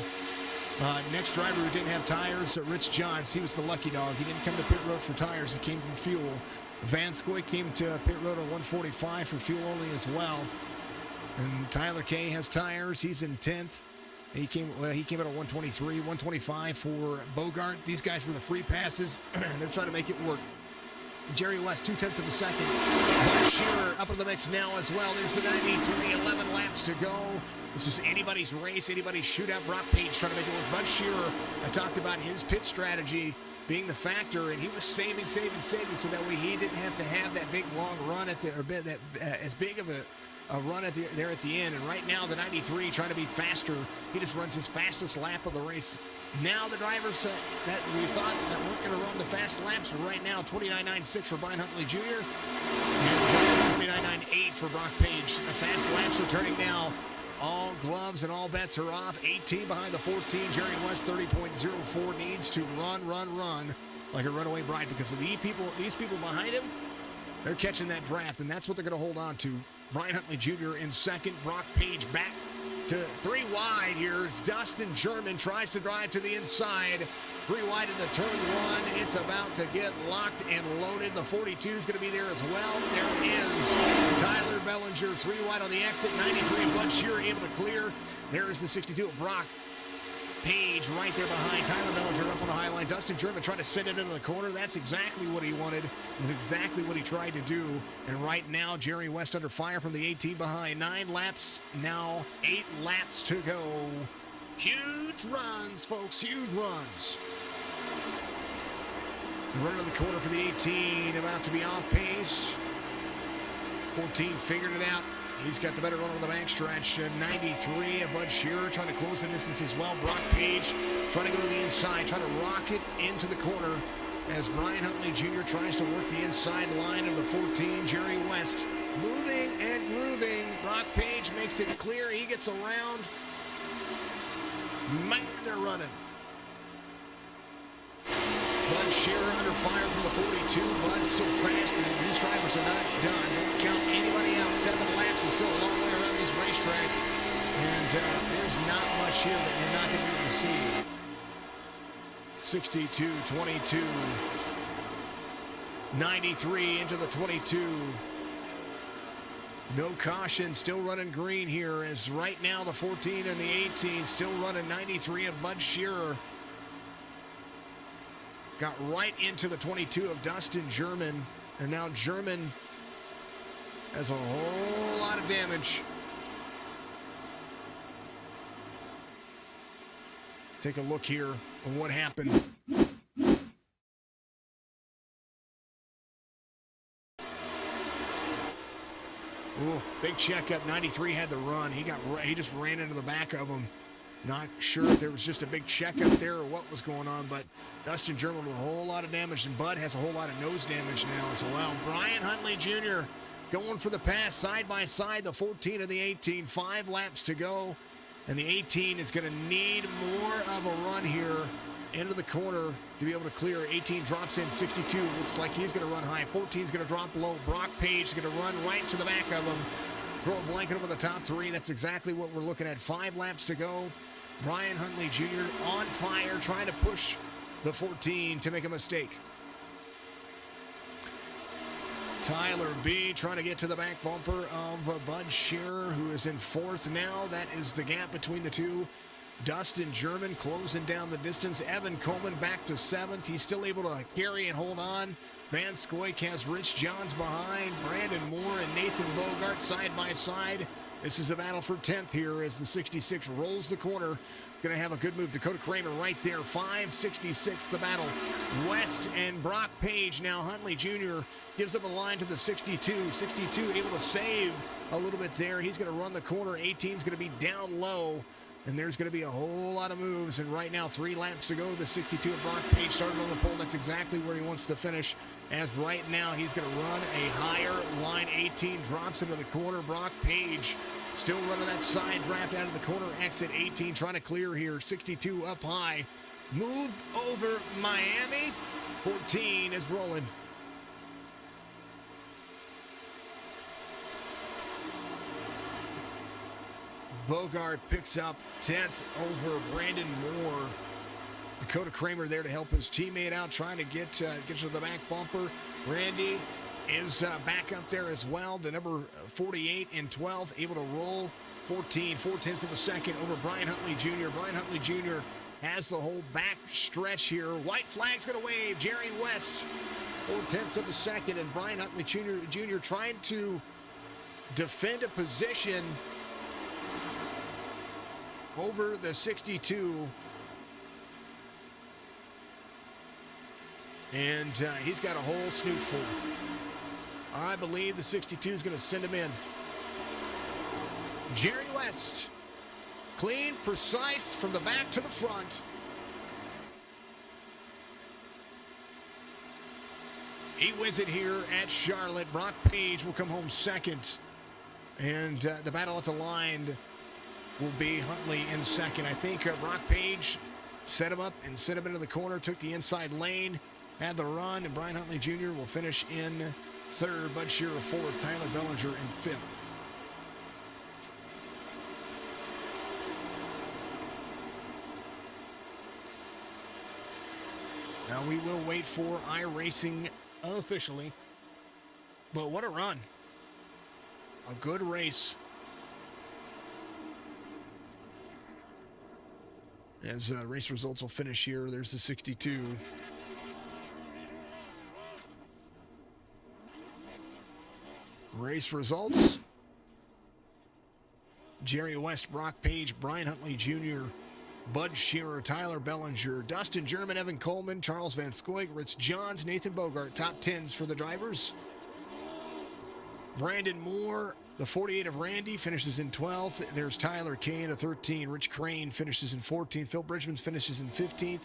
Next driver who didn't have tires, Rich Johns. He was the lucky dog. He didn't come to pit road for tires. He came from fuel. Van Scoy came to pit road on 145 for fuel only as well. And Tyler Kay has tires. He's in 10th. He came out at 123, 125 for Bogart. These guys were the free passes. They're trying to make it work. Jerry West, 0.2 of a second. Bud Shearer up in the mix now as well. There's the 93, 11 laps to go. This is anybody's race, anybody's shootout. Brock Page trying to make it work. Bud Shearer, I talked about his pit strategy being the factor, and he was saving, so that way he didn't have to have that big long run as big of a run there at the end. And right now the 93 trying to be faster. He just runs his fastest lap of the race. Now the drivers that we thought that weren't going to run the fast laps right now, 29.96 for Brian Huntley Jr. and 29.98 for Brock Page. The fast laps are turning now. All gloves and all bets are off. 18 behind the 14. Jerry West 30.04 needs to run like a runaway bride because of these people behind him. They're catching that draft, and that's what they're going to hold on to. Brian Huntley Jr. in second. Brock Page back to 3 wide. Here's Dustin German, tries to drive to the inside. 3 wide into turn 1. It's about to get locked and loaded. The 42 is going to be there as well. There is Tyler Bellinger, 3 wide on the exit. 93, Bud Shearer able to clear. There is the 62 of Brock Page right there behind. Tyler Bellinger up on the high line. Dustin German trying to send it into the corner. That's exactly what he wanted and exactly what he tried to do. And right now, Jerry West under fire from the 18 behind. 9 laps, now 8 laps to go. Huge runs, folks, huge runs. The run to the corner for the 18, about to be off pace. 14 figured it out. He's got the better run on the backstretch. 93, Bud Shearer trying to close the distance as well. Brock Page trying to go to the inside, trying to rock it into the corner as Brian Huntley Jr. tries to work the inside line of the 14. Jerry West moving and grooving. Brock Page makes it clear. He gets around. Man, they're running. Bud Shearer under fire from the 42. Bud still fast, and these drivers are not done. Don't count anybody out. 7 laps is still a long way around this racetrack. And there's not much here that you're not going to be able to see. 62, 22. 93 into the 22. No caution, still running green here as right now the 14 and the 18 still running. 93 of Bud Shearer. Got right into the 22 of Dustin German. And now German has a whole lot of damage. Take a look here on what happened. Ooh, big checkup. 93 had the run. He just ran into the back of him. Not sure if there was just a big check up there or what was going on, but Dustin German with a whole lot of damage, and Bud has a whole lot of nose damage now as well. Brian Huntley Jr. going for the pass side by side, the 14 and the 18. 5 laps to go, and the 18 is going to need more of a run here into the corner to be able to clear. 18 drops in, 62. Looks like he's going to run high. 14 is going to drop low. Brock Page is going to run right to the back of him. Throw a blanket over the top 3. That's exactly what we're looking at. 5 laps to go. Brian Huntley Jr. on fire, trying to push the 14 to make a mistake. Tyler B. trying to get to the back bumper of Bud Scherer, who is in 4th now. That is the gap between the two. Dustin German closing down the distance. Evan Coleman back to 7th. He's still able to carry and hold on. Van Scoyk has Rich Johns behind. Brandon Moore and Nathan Bogart side by side. This is a battle for 10th here as the 66 rolls the corner. Going to have a good move. Dakota Kramer right there. 5.66 the battle. West and Brock Page. Now Huntley Jr. gives up a line to the 62. 62 able to save a little bit there. He's going to run the corner. 18 is going to be down low. And there's going to be a whole lot of moves. And right now, 3 laps to go. The 62 of Brock Page started on the pole. That's exactly where he wants to finish. As right now, he's going to run a higher line. 18 drops into the corner. Brock Page still running that side draft out of the corner. Exit 18 trying to clear here. 62 up high. Moved over Miami. 14 is rolling. Bogart picks up 10th over Brandon Moore. Dakota Kramer there to help his teammate out, trying to get to the back bumper. Randy is back up there as well. The number 48 in 12th, able to roll 14, 4/10 of a second over Brian Huntley Jr. Brian Huntley Jr. has the whole back stretch here. White flag's going to wave. Jerry West, 4/10 of a second, and Brian Huntley Jr. trying to defend a position over the 62. And he's got a whole snoot full. I believe the 62 is going to send him in. Jerry West. Clean, precise, from the back to the front. He wins it here at Charlotte. Brock Page will come home second. And the battle at the line will be Huntley in second. I think Brock Page set him up and sent him into the corner, took the inside lane, had the run, and Brian Huntley Jr. will finish in third. Bud Scherer fourth, Tyler Bellinger in fifth. Now we will wait for iRacing officially. But what a run. A good race. As race results will finish here, there's the 62. Race results. Jerry West, Brock Page, Brian Huntley Jr., Bud Scherer, Tyler Bellinger, Dustin German, Evan Coleman, Charles Van Scoyk, Rich Johns, Nathan Bogart. Top 10s for the drivers. Brandon Moore, the 48 of Randy, finishes in 12th. There's Tyler Kane, a 13. Rich Crane finishes in 14th. Phil Bridgman finishes in 15th.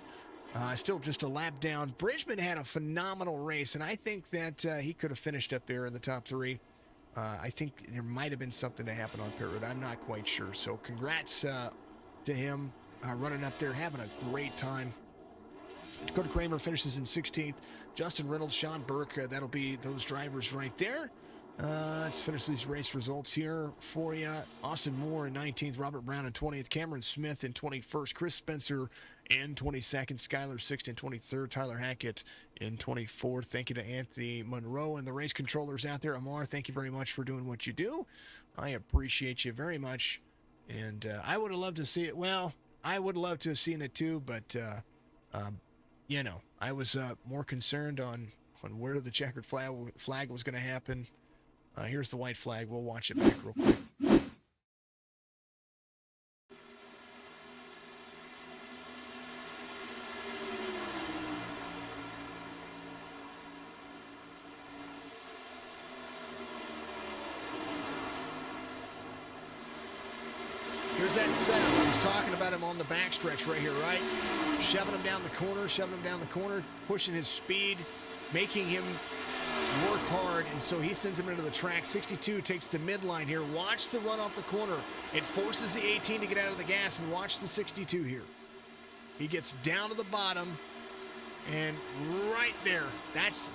Still just a lap down. Bridgman had a phenomenal race, and I think that he could have finished up there in the top 3. I think there might have been something to happen on pit road. I'm not quite sure. So congrats to him running up there, having a great time. Dakota Kramer finishes in 16th. Justin Reynolds, Sean Burke, that'll be those drivers right there. Let's finish these race results here for you. Austin Moore in 19th, Robert Brown in 20th, Cameron Smith in 21st, Chris Spencer in 22nd, Skylar 6th in 23rd, Tyler Hackett in 24th. Thank you to Anthony Monroe and the race controllers out there. Amar, thank you very much for doing what you do. I appreciate you very much. And I would have loved to see it. Well, I would love to have seen it too, but, you know, I was more concerned on where the checkered flag was going to happen. Here's the white flag. We'll watch it back real quick. Here's There's that setup. I was talking about him on the backstretch right here, right? Shoving him down the corner, pushing his speed, making him work hard, and so he sends him into the track. 62 takes the midline here. Watch the run off the corner. It forces the 18 to get out of the gas, and watch the 62 here. He gets down to the bottom, and right there, that's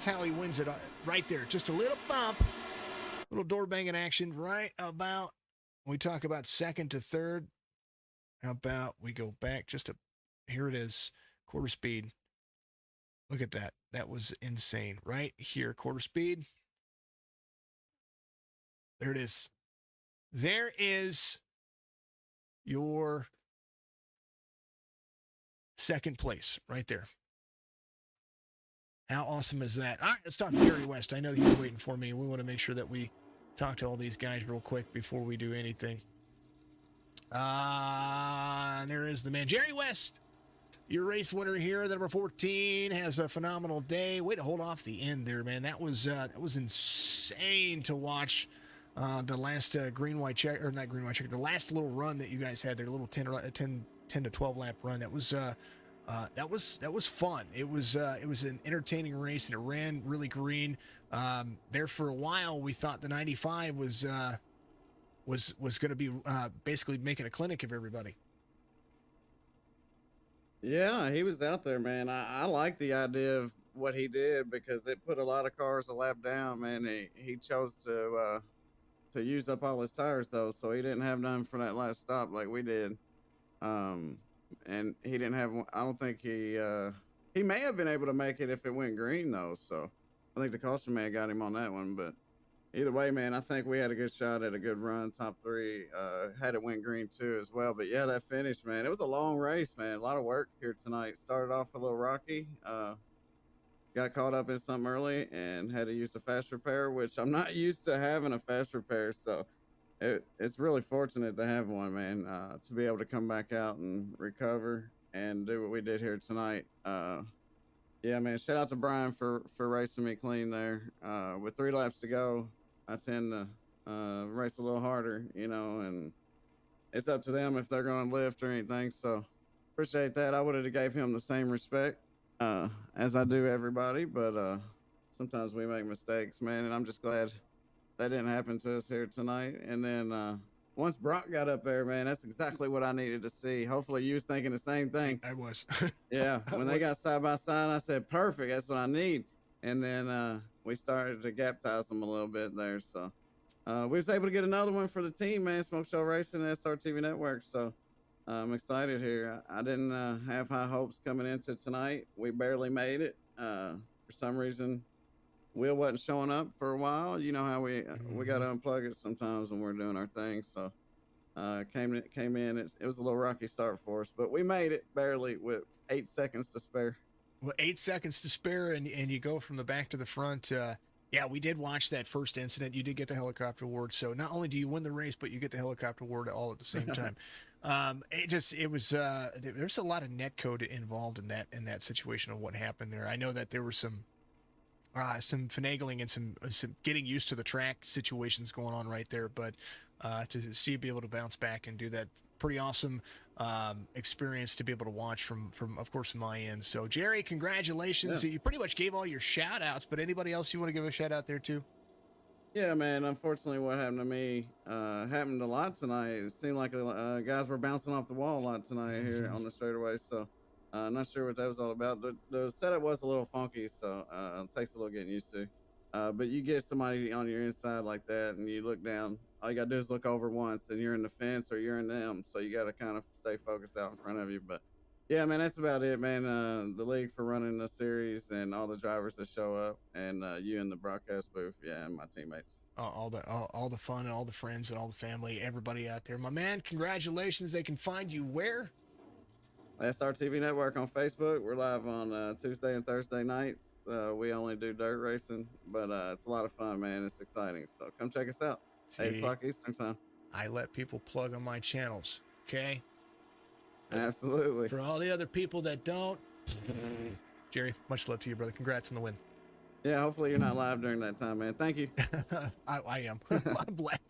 how he wins it right there. Just a little bump, little door banging action right about. When we talk about second to third, how about we go back just a, here it is, quarter speed. Look at that. That was insane. Right here, quarter speed. There it is. There is your second place right there. How awesome is that? All right, let's talk to Gary West. I know he's waiting for me. We want to make sure that we talk to all these guys real quick before we do anything. There is the man, Jerry West. Your race winner here, the number 14, has a phenomenal day. Way to hold off the end there, man. That was insane to watch. The last green white check, or not green white check, the last little run that you guys had there, little 10 to 12 lap run. That was fun. It was an entertaining race, and it ran really green. There for a while, we thought the 95 was going to be basically making a clinic of everybody.
Yeah, he was out there, man. I like the idea of what he did because it put a lot of cars a lap down, man. He chose to use up all his tires though, so he didn't have none for that last stop like we did. And he didn't have. I don't think he may have been able to make it if it went green though. So I think the caution man got him on that one, but. Either way, man, I think we had a good shot at a good run, top three. Had it went green too as well. But yeah, that finish, man, it was a long race, man. A lot of work here tonight. Started off a little rocky. Got caught up in something early and had to use the fast repair, which I'm not used to having a fast repair. So it's really fortunate to have one, man, to be able to come back out and recover and do what we did here tonight. Yeah, man, shout out to Brian for racing me clean there. With 3 laps to go, I tend to race a little harder, and it's up to them if they're going to lift or anything. So appreciate that. I would have gave him the same respect as I do everybody, but sometimes we make mistakes, man, and I'm just glad that didn't happen to us here tonight. And then once Brock got up there, man, that's exactly what I needed to see. Hopefully you was thinking the same thing.
I was.
Yeah, when they got side by side, I said, perfect, that's what I need. And then we started to gap ties them a little bit there. So we was able to get another one for the team, man, Smoke Show Racing, SRTV Network. So I'm excited here. I didn't have high hopes coming into tonight. We barely made it. For some reason, Will wasn't showing up for a while. You know how we got to unplug it sometimes when we're doing our thing. So came in. It was a little rocky start for us, but we made it barely with 8 seconds to spare.
Well, 8 seconds to spare, and you go from the back to the front. Yeah, we did watch that first incident. You did get the helicopter award. So not only do you win the race, but you get the helicopter award all at the same time. There's a lot of net code involved in that situation of what happened there. I know that there were some finagling and some getting used to the track situations going on right there, but to see you be able to bounce back and do that, pretty awesome experience to be able to watch from of course my end. So Jerry, congratulations.
Yeah.
You pretty much gave all your shout outs, but anybody else you want to give a shout out there too?
Yeah, man, unfortunately what happened to me happened a lot tonight. It seemed like guys were bouncing off the wall a lot tonight here on the straightaway. So not sure what that was all about. The setup was a little funky, so it takes a little getting used to. But you get somebody on your inside like that and you look down, all you gotta do is look over once and you're in the fence or you're in them. So you gotta kind of stay focused out in front of you. But yeah, man, that's about it, man. The league for running the series and all the drivers that show up and you in the broadcast booth. Yeah, and my teammates.
All the fun and all the friends and all the family, everybody out there. My man, congratulations. They can find you where?
SRTV Network on Facebook. We're live on Tuesday and Thursday nights. We only do dirt racing, but it's a lot of fun, man. It's exciting. So come check us out.
See,
8 o'clock Eastern time.
I let people plug on my channels, okay?
Absolutely.
For all the other people that don't, Jerry, much love to you, brother. Congrats on the win.
Yeah, hopefully you're not live during that time, man. Thank you.
I am. I'm glad.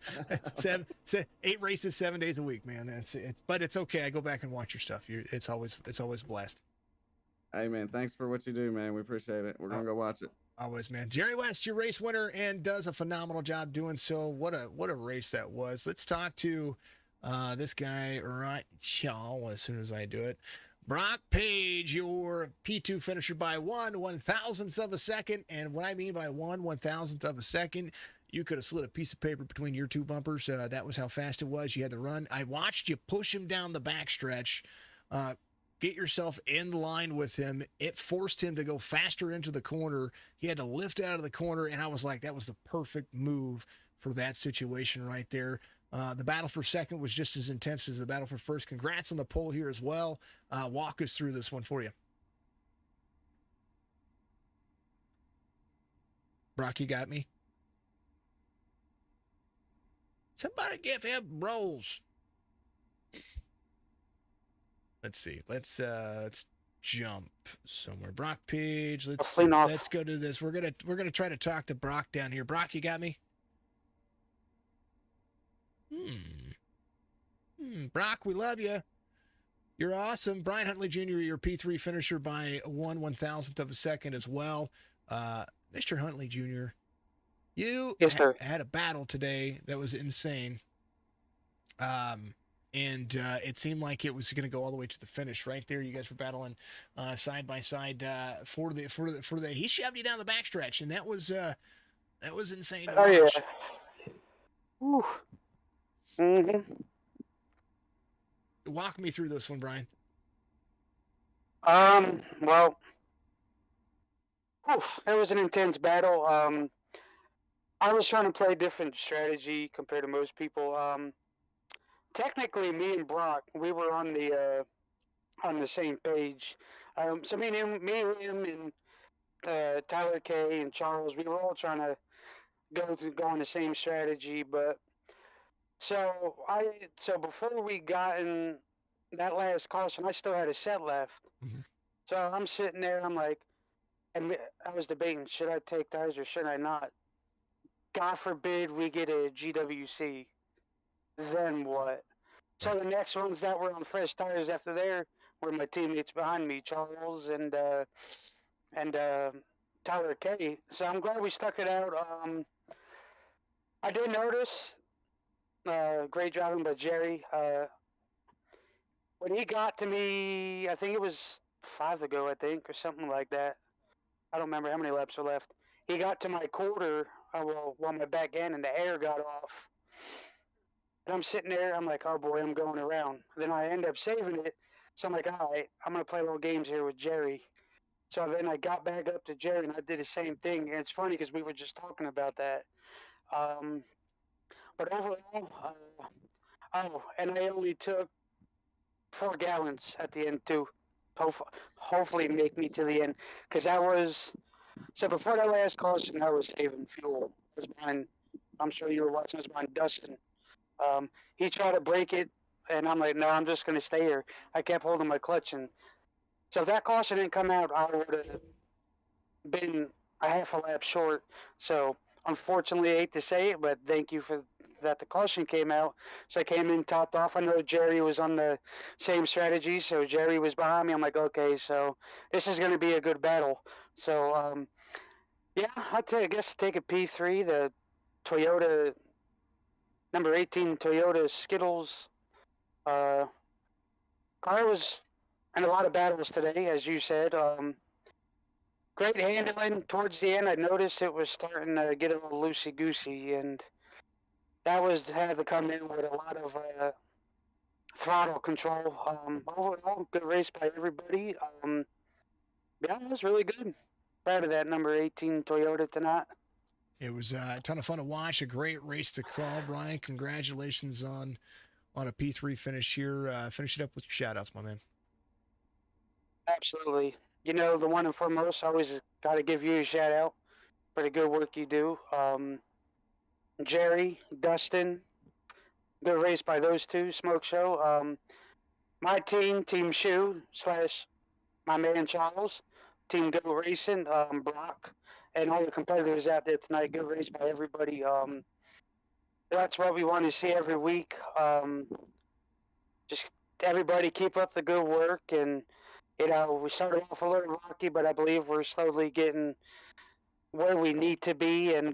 8 races, 7 days a week, man. But it's okay. I go back and watch your stuff. It's always a blast.
Hey, man, thanks for what you do, man. We appreciate it. We're gonna go watch it.
Always, man. Jerry West, your race winner, and does a phenomenal job doing so. What a race that was. Let's talk to this guy right now as soon as I do it. Brock Page, your P2 finisher by 1/1000th of a second. And what I mean by 1/1000th of a second, you could have slid a piece of paper between your two bumpers. That was how fast it was. You had to run. I watched you push him down the backstretch. Get yourself in line with him. It forced him to go faster into the corner. He had to lift out of the corner, and I was like, that was the perfect move for that situation right there. The battle for second was just as intense as the battle for first. Congrats on the pole here as well. Walk us through this one for you. Brock, you got me? Somebody give him rolls. Let's see. Let's jump somewhere. Brock Page. Let's go to this. We're gonna try to talk to Brock down here. Brock, you got me? Brock, we love you. You're awesome. Brian Huntley Jr., your P3 finisher by 1/1000th of a second as well. Mr. Huntley Jr., you had a battle today that was insane. And it seemed like it was going to go all the way to the finish. Right there, you guys were battling side by side for the. He shoved you down the backstretch, and that was insane to watch.
Yeah. Whew. Mm-hmm.
Walk me through this one, Brian.
Well, it was an intense battle. I was trying to play a different strategy compared to most people. Technically, me and Brock, we were on the same page. So me and him, and Tyler K and Charles, we were all trying to go on the same strategy. But so before we got in that last caution, I still had a set left.
Mm-hmm.
So I'm sitting there, I'm like, and I was debating, should I take tires or should I not? God forbid we get a GWC. Then what? So the next ones that were on fresh tires after there were my teammates behind me, Charles and Tyler K. So I'm glad we stuck it out. I did notice great driving by Jerry. When he got to me, I think it was 5 ago, or something like that. I don't remember how many laps were left. He got to my quarter, while my back end and the air got off. And I'm sitting there, I'm like, oh boy, I'm going around. Then I end up saving it. So I'm like, all right, I'm going to play little games here with Jerry. So then I got back up to Jerry and I did the same thing. And it's funny because we were just talking about that. But overall, and I only took 4 gallons at the end too. Hopefully make me to the end. Because so before that last caution, I was saving fuel. It was mine. I'm sure you were watching. It was mine, Dustin. He tried to break it, and I'm like, no, I'm just going to stay here. I kept holding my clutch, and so if that caution didn't come out, I would have been a half a lap short. So unfortunately, I hate to say it, but thank you for that. The caution came out, so I came in topped off. I know Jerry was on the same strategy, so Jerry was behind me. I'm like, okay, so this is going to be a good battle. So yeah, I guess take a P3, the Toyota. Number 18 Toyota Skittles. Car was in a lot of battles today, as you said. Great handling towards the end. I noticed it was starting to get a little loosey-goosey, and that had to come in with a lot of throttle control. Overall, good race by everybody. Yeah, it was really good. Proud of that number 18 Toyota tonight.
It was a ton of fun to watch. A great race to call, Brian. Congratulations on a P3 finish here. Finish it up with your shout-outs, my man.
Absolutely. You know, the one and foremost, I always got to give you a shout-out for the good work you do. Jerry, Dustin, good race by those two, Smoke Show. My Team Shoe / my man Charles, Team Go Racing, Brock, and all the competitors out there tonight. Good race by everybody. That's what we want to see every week. Just everybody keep up the good work, and we started off a little rocky, but I believe we're slowly getting where we need to be. And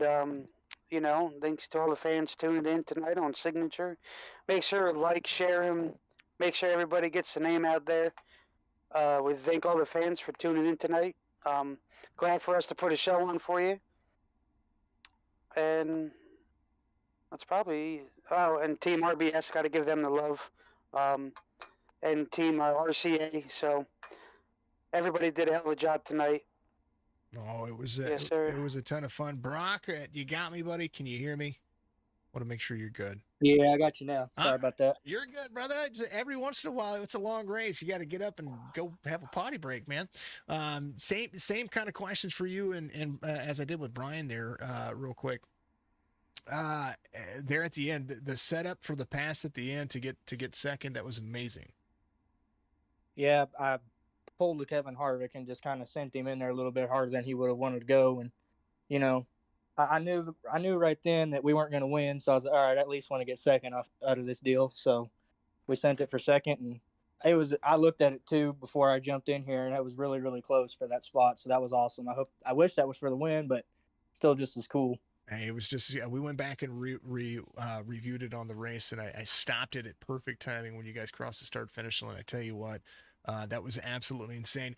thanks to all the fans tuning in tonight on Signature. Make sure to like, share him. Make sure everybody gets the name out there. We thank all the fans for tuning in tonight. Glad for us to put a show on for you. And that's probably and Team RBS, got to give them the love. And Team RCA. So everybody did a hell of a job tonight.
Oh, it was
Yes, sir.
it was a ton of fun. Brock, you got me, buddy? Can you hear me? Want to make sure you're good.
Yeah, I got you now. Sorry about that.
You're good, brother. Every once in a while, it's a long race. You got to get up and go have a potty break, man. Same kind of questions for you, and as I did with Brian there, real quick. There at the end, the setup for the pass at the end to get second, that was amazing.
Yeah, I pulled to Kevin Harvick and just kind of sent him in there a little bit harder than he would have wanted to go, and I knew right then that we weren't going to win, so I was like, all right, I at least want to get second out of this deal. So we sent it for second, and I looked at it too before I jumped in here, and it was really, really close for that spot. So that was awesome. I wish that was for the win, but still just as cool.
Hey, it was just we went back and reviewed it on the race, and I stopped it at perfect timing when you guys crossed the start finish line. I tell you what. That was absolutely insane.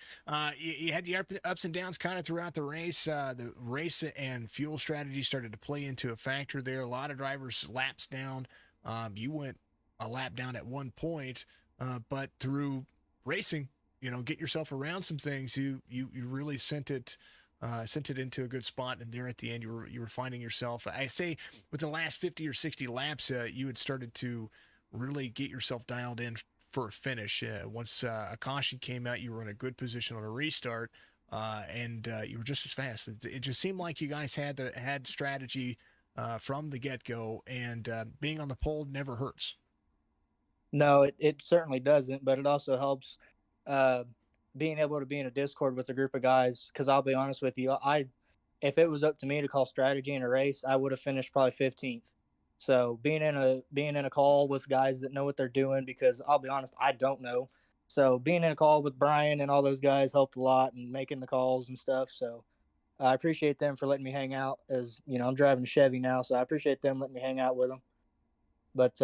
You had the ups and downs kind of throughout the race. The race and fuel strategy started to play into a factor there. A lot of drivers laps down. You went a lap down at one point, but through racing, get yourself around some things. You really sent it into a good spot, and there at the end, you were finding yourself. I say with the last 50 or 60 laps, you had started to really get yourself dialed in for a finish. Once a caution came out, you were in a good position on a restart, and you were just as fast. It just seemed like you guys had strategy from the get-go, and being on the pole never hurts.
No, it certainly doesn't, but it also helps being able to be in a Discord with a group of guys, because I'll be honest with you, if it was up to me to call strategy in a race, I would have finished probably 15th. So being in a call with guys that know what they're doing, because I'll be honest, I don't know. So being in a call with Brian and all those guys helped a lot, and making the calls and stuff. So I appreciate them for letting me hang out. As I'm driving a Chevy now, so I appreciate them letting me hang out with them. But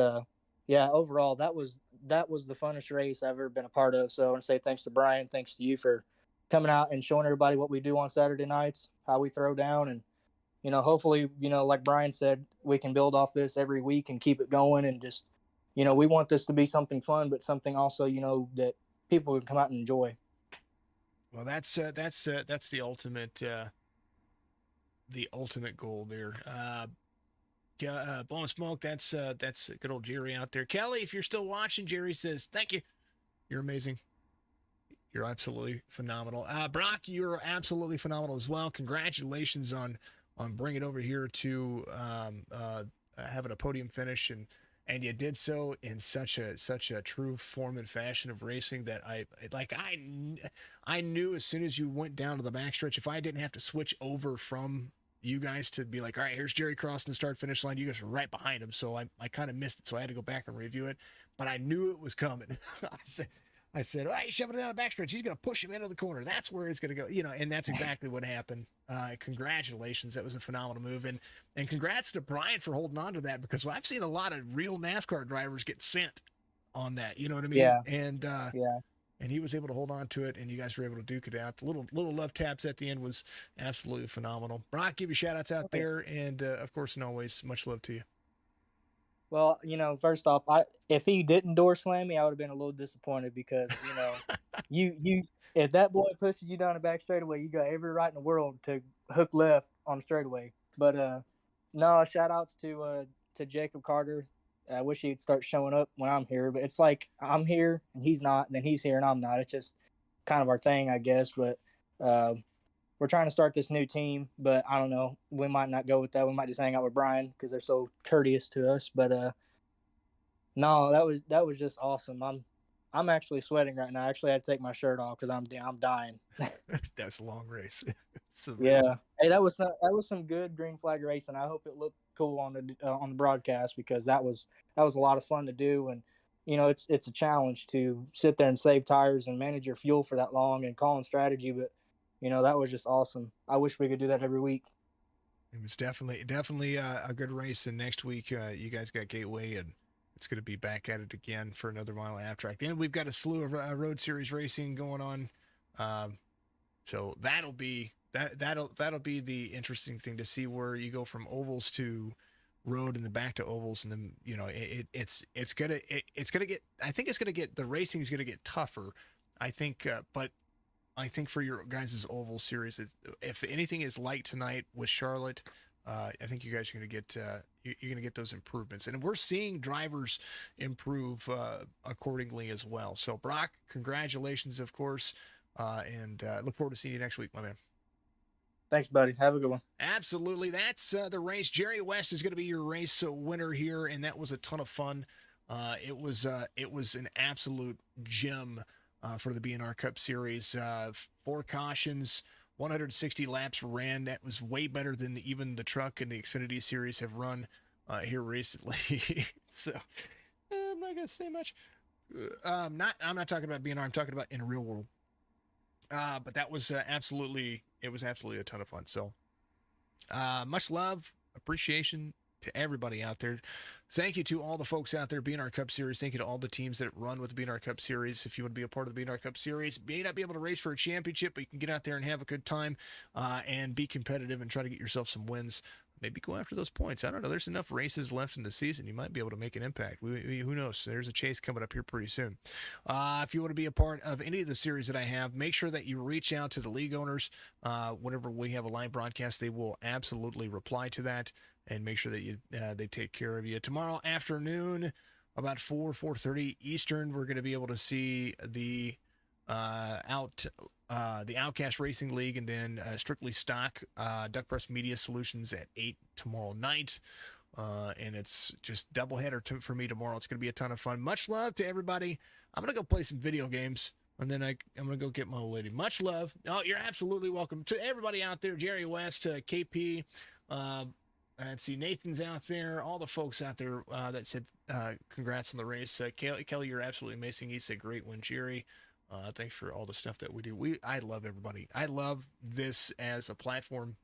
yeah, overall, that was the funnest race I've ever been a part of. So I want to say thanks to Brian, thanks to you for coming out and showing everybody what we do on Saturday nights, how we throw down, and hopefully, like Brian said, we can build off this every week and keep it going. And just, we want this to be something fun, but something also, that people can come out and enjoy.
Well, that's the ultimate goal there. Blowing smoke. That's good old Jerry out there. Kelly, if you're still watching, Jerry says, thank you. You're amazing. You're absolutely phenomenal. Brock, you're absolutely phenomenal as well. Congratulations on bringing it over here to having a podium finish, and you did so in such a true form and fashion of racing that I knew as soon as you went down to the backstretch, if I didn't have to switch over from you guys to be like, all right, here's Jerry crossing the start finish line, you guys were right behind him, so I kind of missed it, so I had to go back and review it, but I knew it was coming. I said, all right, shove it down the backstretch. He's going to push him into the corner. That's where it's going to go. And that's exactly what happened. Congratulations. That was a phenomenal move. And congrats to Brian for holding on to that, because I've seen a lot of real NASCAR drivers get sent on that. You know what I mean?
Yeah.
And,
yeah.
And he was able to hold on to it, and you guys were able to duke it out. The little love taps at the end was absolutely phenomenal. Brock, give you shout-outs out there, and, of course, and always, much love to you.
Well, first off, if he didn't door slam me, I would have been a little disappointed, because, you if that boy pushes you down the back straightaway, you got every right in the world to hook left on the straightaway. But no, shout outs to Jacob Carter. I wish he'd start showing up when I'm here, but it's like I'm here and he's not, and then he's here and I'm not. It's just kind of our thing, I guess. But we're trying to start this new team, but I don't know. We might not go with that. We might just hang out with Brian because they're so courteous to us. But no, that was just awesome. I'm actually sweating right now. I actually had to take my shirt off because I'm dying.
That's a long race. So
Yeah. Hey, that was some good green flag racing. I hope it looked cool on the broadcast because that was a lot of fun to do. And it's a challenge to sit there and save tires and manage your fuel for that long and calling strategy. But that was just awesome. I wish we could do that every week.
it was definitely a good race. And next week, you guys got Gateway, and it's going to be back at it again for another mile and a half track. Then we've got a slew of road series racing going on. So that'll be the interesting thing to see where you go from ovals to road and then back to ovals, and then it's gonna get, I think it's gonna get, the racing is gonna get tougher. I think, but I think for your guys' oval series, if anything is like tonight with Charlotte, I think you guys are gonna get you're gonna get those improvements, and we're seeing drivers improve accordingly as well. So Brock, congratulations, of course. And look forward to seeing you next week, my man.
Thanks, buddy. Have a good one.
Absolutely. That's the race. Jerry West is going to be your race winner here, and that was a ton of fun. It was an absolute gem for the BNR Cup Series. 4 cautions, 160 laps ran. That was way better than even the truck and the Xfinity Series have run here recently. So I'm not going to say much. I'm not talking about BNR. I'm talking about in the real world. But that was absolutely a ton of fun. So much love, appreciation to everybody out there. Thank you to all the folks out there, BNR Cup Series. Thank you to all the teams that run with the BNR Cup Series. If you want to be a part of the BNR Cup Series, may not be able to race for a championship, but you can get out there and have a good time and be competitive and try to get yourself some wins. Maybe go after those points. I don't know. There's enough races left in the season. You might be able to make an impact. Who knows? There's a chase coming up here pretty soon. If you want to be a part of any of the series that I have, make sure that you reach out to the league owners. Whenever we have a live broadcast, they will absolutely reply to that and make sure that they take care of you. Tomorrow afternoon, about 4:30 Eastern, we're going to be able to see the Outcast Racing League, and then Strictly Stock Duck Press Media Solutions at 8 tomorrow night. And it's just doubleheader for me tomorrow. It's going to be a ton of fun. Much love to everybody. I'm going to go play some video games, and then I'm going to go get my old lady. Much love. Oh, you're absolutely welcome. To everybody out there, Jerry West, KP, let's see, Nathan's out there, all the folks out there that said congrats on the race. Kelly, you're absolutely amazing. He said great win, Jerry. Thanks for all the stuff that we do. I love everybody. I love this as a platform.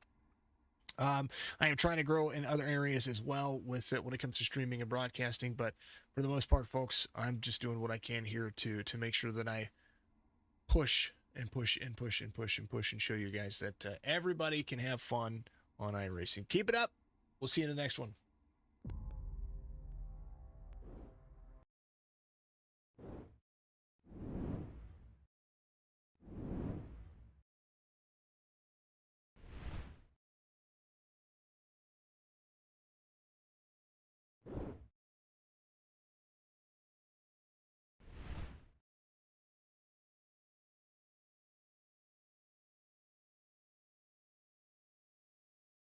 I am trying to grow in other areas as well with it when it comes to streaming and broadcasting, but for the most part, folks, I'm just doing what I can here to make sure that I push and show you guys that everybody can have fun on iRacing. Keep it up. We'll see you in the next one.